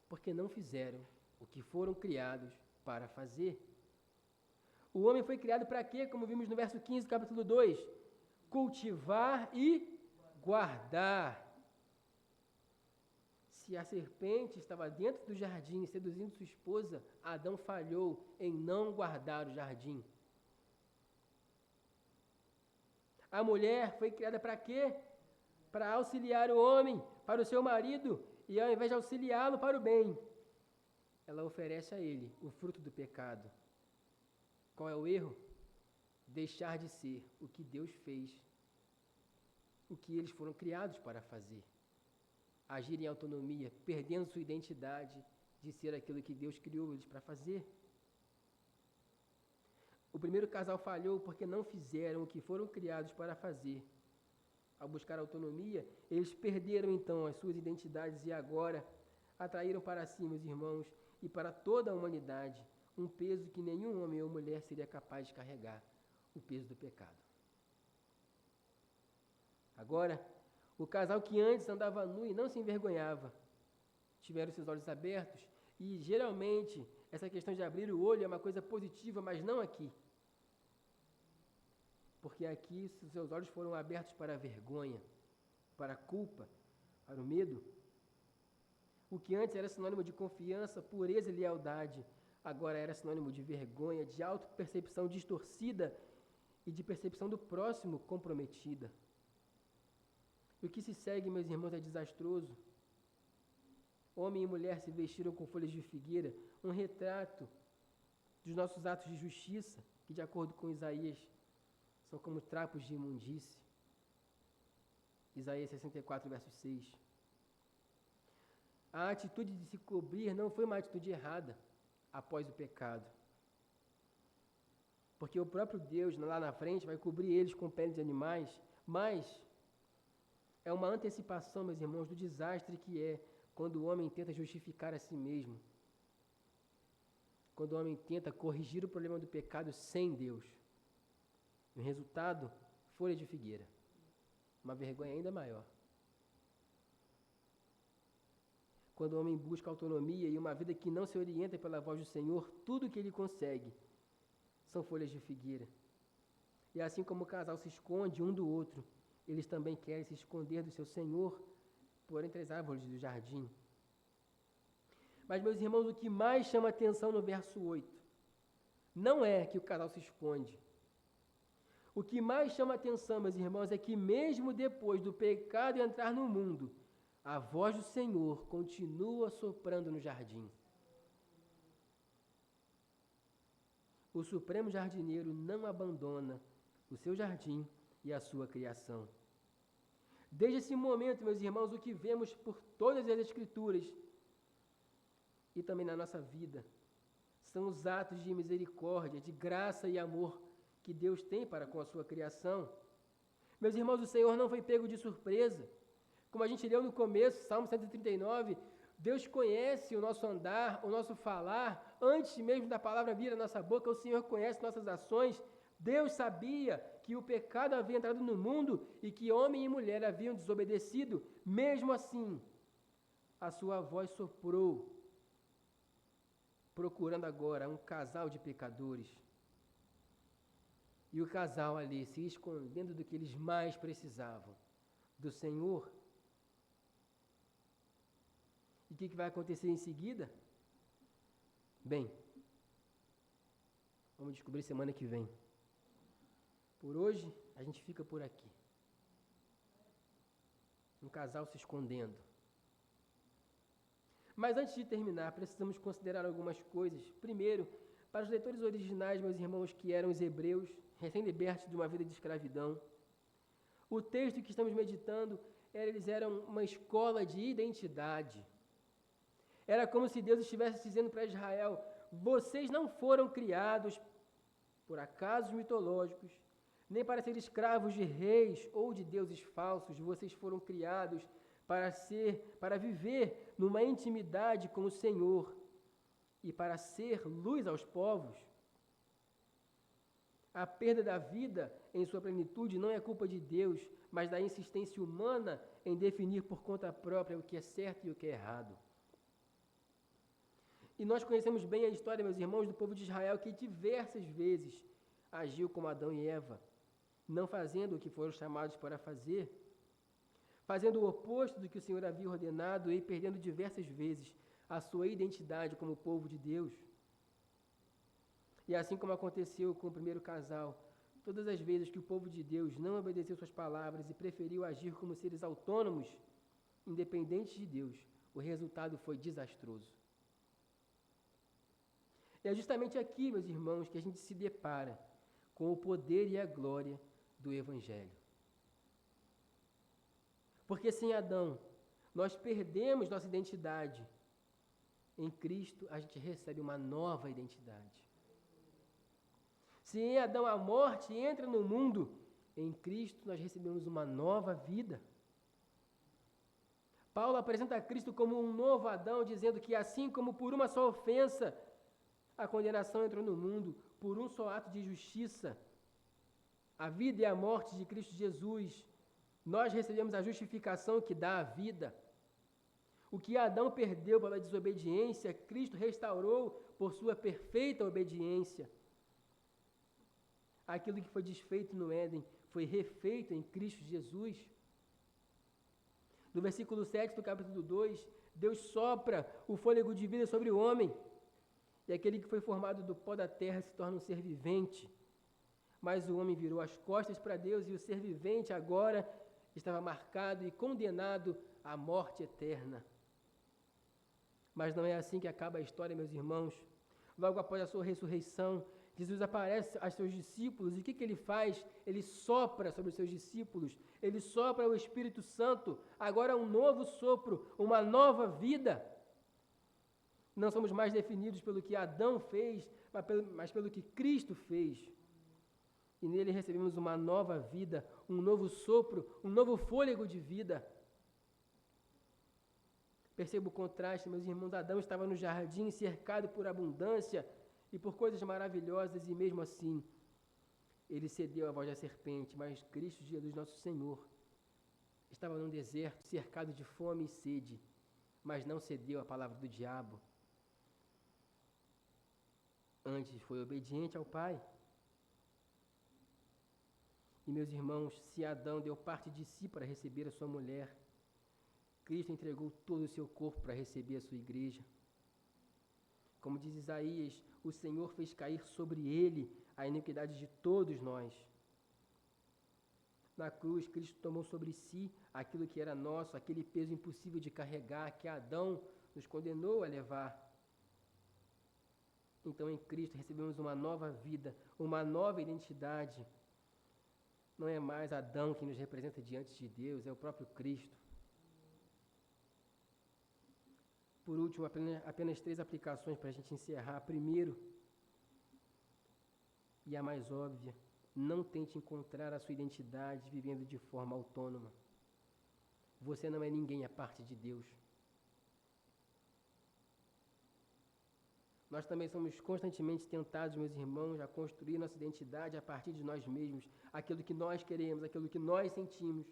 Porque não fizeram o que foram criados para fazer. O homem foi criado para quê? Como vimos no verso 15 do capítulo 2. Cultivar e guardar. Se a serpente estava dentro do jardim seduzindo sua esposa, Adão falhou em não guardar o jardim. A mulher foi criada para quê? Para auxiliar o homem, para o seu marido, e ao invés de auxiliá-lo para o bem, ela oferece a ele o fruto do pecado. Qual é o erro? Deixar de ser o que Deus fez, o que eles foram criados para fazer. Agir em autonomia, perdendo sua identidade de ser aquilo que Deus criou eles para fazer. O primeiro casal falhou porque não fizeram o que foram criados para fazer. Ao buscar autonomia, eles perderam então as suas identidades e agora atraíram para si, meus irmãos, e para toda a humanidade, um peso que nenhum homem ou mulher seria capaz de carregar, o peso do pecado. Agora, o casal que antes andava nu e não se envergonhava, tiveram seus olhos abertos, e geralmente essa questão de abrir o olho é uma coisa positiva, mas não aqui. Porque aqui seus olhos foram abertos para a vergonha, para a culpa, para o medo. O que antes era sinônimo de confiança, pureza e lealdade, agora era sinônimo de vergonha, de autopercepção distorcida e de percepção do próximo comprometida. E o que se segue, meus irmãos, é desastroso. Homem e mulher se vestiram com folhas de figueira, um retrato dos nossos atos de justiça, que, de acordo com Isaías, são como trapos de imundície. Isaías 64, verso 6. A atitude de se cobrir não foi uma atitude errada após o pecado. Porque o próprio Deus, lá na frente, vai cobrir eles com pele de animais, mas é uma antecipação, meus irmãos, do desastre que é quando o homem tenta justificar a si mesmo. Quando o homem tenta corrigir o problema do pecado sem Deus. O resultado, folha de figueira. Uma vergonha ainda maior. Quando o homem busca autonomia e uma vida que não se orienta pela voz do Senhor, tudo que ele consegue são folhas de figueira. E assim como o casal se esconde um do outro, eles também querem se esconder do seu Senhor por entre as árvores do jardim. Mas, meus irmãos, o que mais chama atenção no verso 8 não é que o casal se esconde. O que mais chama atenção, meus irmãos, é que mesmo depois do pecado entrar no mundo, a voz do Senhor continua soprando no jardim. O Supremo Jardineiro não abandona o seu jardim e a sua criação. Desde esse momento, meus irmãos, o que vemos por todas as Escrituras e também na nossa vida são os atos de misericórdia, de graça e amor que Deus tem para com a sua criação. Meus irmãos, o Senhor não foi pego de surpresa. Como a gente leu no começo, Salmo 139, Deus conhece o nosso andar, o nosso falar, antes mesmo da palavra vir à nossa boca, o Senhor conhece nossas ações. Deus sabia que o pecado havia entrado no mundo e que homem e mulher haviam desobedecido. Mesmo assim, a sua voz soprou, procurando agora um casal de pecadores. E o casal ali se escondendo do que eles mais precisavam, do Senhor. E o que vai acontecer em seguida? Bem, vamos descobrir semana que vem. Por hoje, a gente fica por aqui. Um casal se escondendo. Mas antes de terminar, precisamos considerar algumas coisas. Primeiro, para os leitores originais, meus irmãos, que eram os hebreus, recém-libertos de uma vida de escravidão, o texto que estamos meditando, eles eram uma escola de identidade. Era como se Deus estivesse dizendo para Israel: vocês não foram criados por acasos mitológicos, nem para ser escravos de reis ou de deuses falsos. Vocês foram criados para viver numa intimidade com o Senhor e para ser luz aos povos. A perda da vida em sua plenitude não é culpa de Deus, mas da insistência humana em definir por conta própria o que é certo e o que é errado. E nós conhecemos bem a história, meus irmãos, do povo de Israel, que diversas vezes agiu como Adão e Eva, não fazendo o que foram chamados para fazer, fazendo o oposto do que o Senhor havia ordenado e perdendo diversas vezes a sua identidade como povo de Deus. E assim como aconteceu com o primeiro casal, todas as vezes que o povo de Deus não obedeceu suas palavras e preferiu agir como seres autônomos, independentes de Deus, o resultado foi desastroso. E é justamente aqui, meus irmãos, que a gente se depara com o poder e a glória do Evangelho. Porque sem Adão, nós perdemos nossa identidade. Em Cristo, a gente recebe uma nova identidade. Se em Adão a morte entra no mundo, em Cristo nós recebemos uma nova vida. Paulo apresenta Cristo como um novo Adão, dizendo que assim como por uma só ofensa a condenação entrou no mundo, por um só ato de justiça, a vida e a morte de Cristo Jesus, nós recebemos a justificação que dá a vida. O que Adão perdeu pela desobediência, Cristo restaurou por sua perfeita obediência. Aquilo que foi desfeito no Éden foi refeito em Cristo Jesus. No versículo 7 do capítulo 2, Deus sopra o fôlego de vida sobre o homem. E aquele que foi formado do pó da terra se torna um ser vivente. Mas o homem virou as costas para Deus e o ser vivente agora estava marcado e condenado à morte eterna. Mas não é assim que acaba a história, meus irmãos. Logo após a sua ressurreição, Jesus aparece aos seus discípulos e o que ele faz? Ele sopra sobre os seus discípulos, ele sopra o Espírito Santo, agora um novo sopro, uma nova vida. Não somos mais definidos pelo que Adão fez, mas pelo que Cristo fez. E nele recebemos uma nova vida, um novo sopro, um novo fôlego de vida. Perceba o contraste, meus irmãos. Adão estava no jardim, cercado por abundância e por coisas maravilhosas, e mesmo assim, ele cedeu à voz da serpente. Mas Cristo Jesus, nosso Senhor, estava num deserto, cercado de fome e sede, mas não cedeu à palavra do diabo. Antes foi obediente ao Pai. E, meus irmãos, se Adão deu parte de si para receber a sua mulher, Cristo entregou todo o seu corpo para receber a sua igreja. Como diz Isaías, o Senhor fez cair sobre ele a iniquidade de todos nós. Na cruz, Cristo tomou sobre si aquilo que era nosso, aquele peso impossível de carregar, que Adão nos condenou a levar. Então, em Cristo, recebemos uma nova vida, uma nova identidade. Não é mais Adão que nos representa diante de Deus, é o próprio Cristo. Por último, apenas 3 aplicações para a gente encerrar. Primeiro, e a mais óbvia, não tente encontrar a sua identidade vivendo de forma autônoma. Você não é ninguém à parte de Deus. Nós também somos constantemente tentados, meus irmãos, a construir nossa identidade a partir de nós mesmos, aquilo que nós queremos, aquilo que nós sentimos,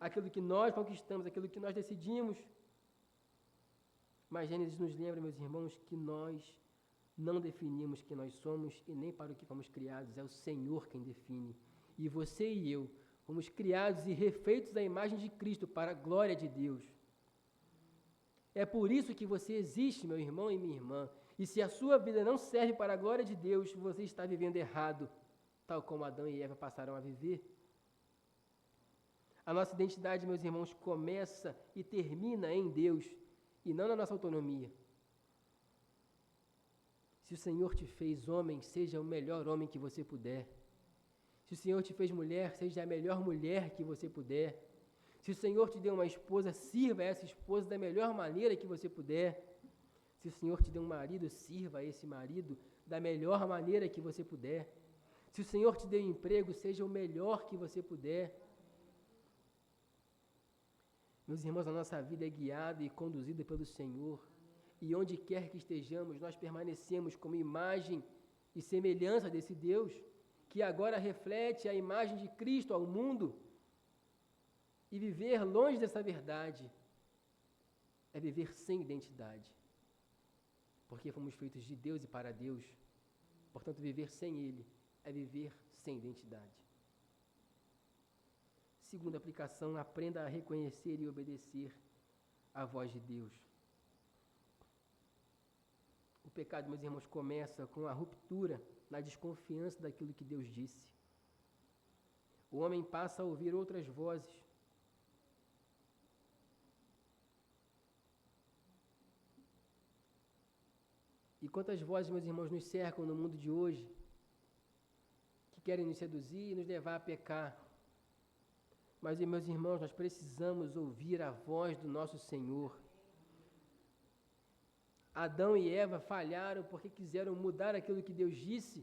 aquilo que nós conquistamos, aquilo que nós decidimos. Mas Gênesis nos lembra, meus irmãos, que nós não definimos quem nós somos e nem para o que fomos criados, é o Senhor quem define. E você e eu fomos criados e refeitos à imagem de Cristo para a glória de Deus. É por isso que você existe, meu irmão e minha irmã. E se a sua vida não serve para a glória de Deus, você está vivendo errado, tal como Adão e Eva passaram a viver. A nossa identidade, meus irmãos, começa e termina em Deus, e não na nossa autonomia. Se o Senhor te fez homem, seja o melhor homem que você puder. Se o Senhor te fez mulher, seja a melhor mulher que você puder. Se o Senhor te deu uma esposa, sirva essa esposa da melhor maneira que você puder. Se o Senhor te deu um marido, sirva esse marido da melhor maneira que você puder. Se o Senhor te deu um emprego, seja o melhor que você puder. Meus irmãos, a nossa vida é guiada e conduzida pelo Senhor. E onde quer que estejamos, nós permanecemos como imagem e semelhança desse Deus, que agora reflete a imagem de Cristo ao mundo. E viver longe dessa verdade é viver sem identidade. Porque fomos feitos de Deus e para Deus. Portanto, viver sem Ele é viver sem identidade. Segunda aplicação, aprenda a reconhecer e obedecer à voz de Deus. O pecado, meus irmãos, começa com a ruptura na desconfiança daquilo que Deus disse. O homem passa a ouvir outras vozes. E quantas vozes, meus irmãos, nos cercam no mundo de hoje, que querem nos seduzir e nos levar a pecar. Mas, meus irmãos, nós precisamos ouvir a voz do nosso Senhor. Adão e Eva falharam porque quiseram mudar aquilo que Deus disse.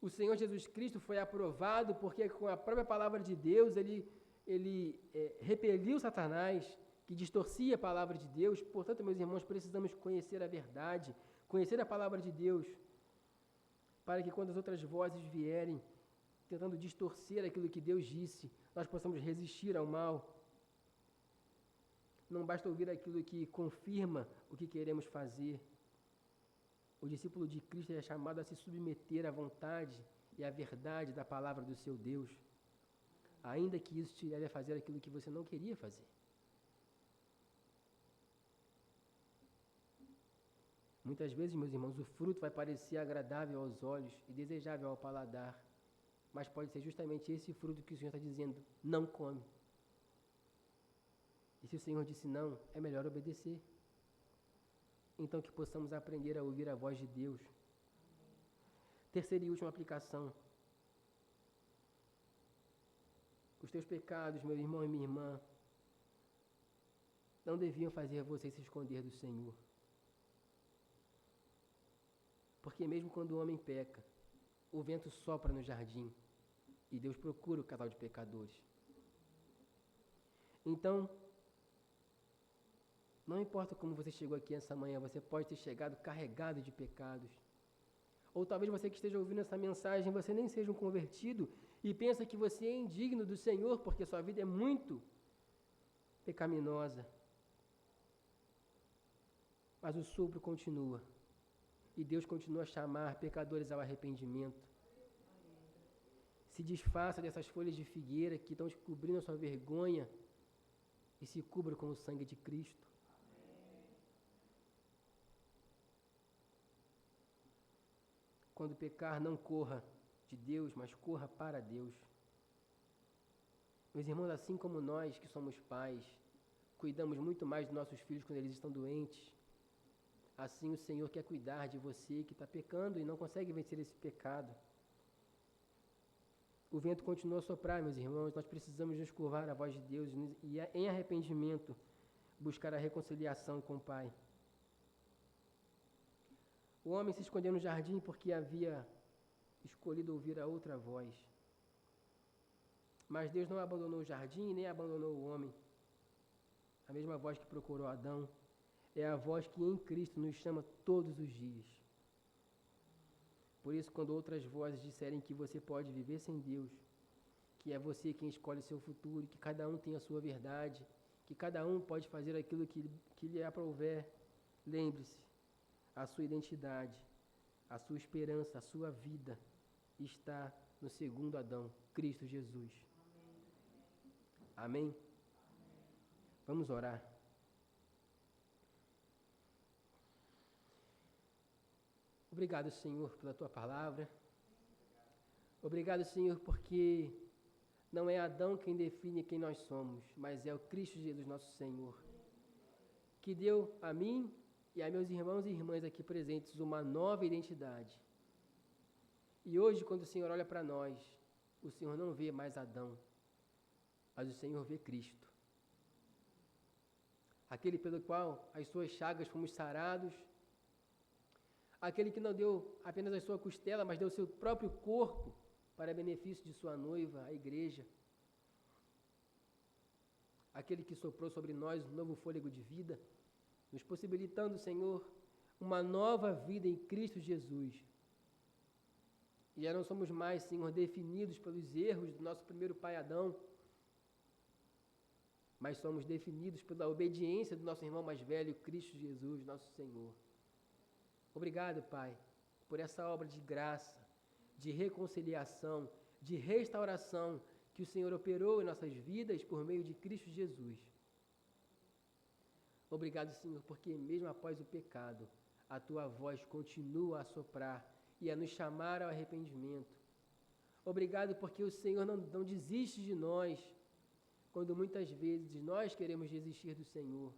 O Senhor Jesus Cristo foi aprovado porque com a própria palavra de Deus ele repeliu Satanás, que distorcia a palavra de Deus. Portanto, meus irmãos, precisamos conhecer a verdade, conhecer a palavra de Deus, para que quando as outras vozes vierem, tentando distorcer aquilo que Deus disse, nós possamos resistir ao mal. Não basta ouvir aquilo que confirma o que queremos fazer. O discípulo de Cristo é chamado a se submeter à vontade e à verdade da palavra do seu Deus, ainda que isso te leve a fazer aquilo que você não queria fazer. Muitas vezes, meus irmãos, o fruto vai parecer agradável aos olhos e desejável ao paladar, mas pode ser justamente esse fruto que o Senhor está dizendo, não come. E se o Senhor disse não, é melhor obedecer. Então que possamos aprender a ouvir a voz de Deus. Terceira e última aplicação. Os teus pecados, meu irmão e minha irmã, não deviam fazer você se esconder do Senhor. Porque mesmo quando o homem peca, o vento sopra no jardim e Deus procura o casal de pecadores. Então, não importa como você chegou aqui essa manhã, você pode ter chegado carregado de pecados. Ou talvez você que esteja ouvindo essa mensagem, você nem seja um convertido e pensa que você é indigno do Senhor porque sua vida é muito pecaminosa. Mas o sopro continua. E Deus continua a chamar pecadores ao arrependimento. Se desfaça dessas folhas de figueira que estão te cobrindo a sua vergonha e se cubra com o sangue de Cristo. Quando pecar, não corra de Deus, mas corra para Deus. Meus irmãos, assim como nós que somos pais, cuidamos muito mais dos nossos filhos quando eles estão doentes, assim o Senhor quer cuidar de você que está pecando e não consegue vencer esse pecado. O vento continua a soprar, meus irmãos, nós precisamos nos curvar à voz de Deus e em arrependimento buscar a reconciliação com o Pai. O homem se escondeu no jardim porque havia escolhido ouvir a outra voz. Mas Deus não abandonou o jardim nem abandonou o homem. A mesma voz que procurou Adão é a voz que em Cristo nos chama todos os dias. Por isso, quando outras vozes disserem que você pode viver sem Deus, que é você quem escolhe seu futuro, que cada um tem a sua verdade, que cada um pode fazer aquilo que lhe aprouver, lembre-se, a sua identidade, a sua esperança, a sua vida está no segundo Adão, Cristo Jesus. Amém? Vamos orar. Obrigado, Senhor, pela Tua palavra. Obrigado, Senhor, porque não é Adão quem define quem nós somos, mas é o Cristo Jesus, nosso Senhor, que deu a mim e a meus irmãos e irmãs aqui presentes uma nova identidade. E hoje, quando o Senhor olha para nós, o Senhor não vê mais Adão, mas o Senhor vê Cristo. Aquele pelo qual as suas chagas fomos sarados, aquele que não deu apenas a sua costela, mas deu o seu próprio corpo para benefício de sua noiva, a igreja. Aquele que soprou sobre nós um novo fôlego de vida, nos possibilitando, Senhor, uma nova vida em Cristo Jesus. E já não somos mais, Senhor, definidos pelos erros do nosso primeiro pai Adão, mas somos definidos pela obediência do nosso irmão mais velho, Cristo Jesus, nosso Senhor. Obrigado, Pai, por essa obra de graça, de reconciliação, de restauração que o Senhor operou em nossas vidas por meio de Cristo Jesus. Obrigado, Senhor, porque mesmo após o pecado, a Tua voz continua a soprar e a nos chamar ao arrependimento. Obrigado porque o Senhor não desiste de nós, quando muitas vezes nós queremos desistir do Senhor.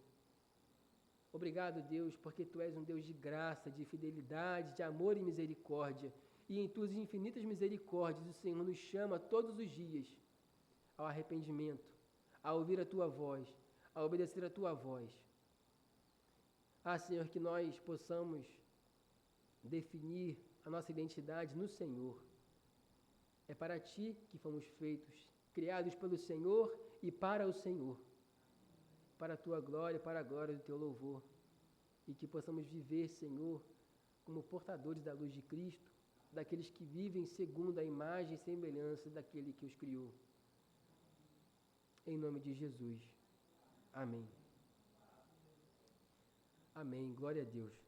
Obrigado, Deus, porque Tu és um Deus de graça, de fidelidade, de amor e misericórdia. E em Tuas infinitas misericórdias, o Senhor nos chama todos os dias ao arrependimento, a ouvir a Tua voz, a obedecer a Tua voz. Ah, Senhor, que nós possamos definir a nossa identidade no Senhor. É para Ti que fomos feitos, criados pelo Senhor e para o Senhor. Para a Tua glória, para a glória do Teu louvor. E que possamos viver, Senhor, como portadores da luz de Cristo, daqueles que vivem segundo a imagem e semelhança daquele que os criou. Em nome de Jesus. Amém. Amém. Glória a Deus.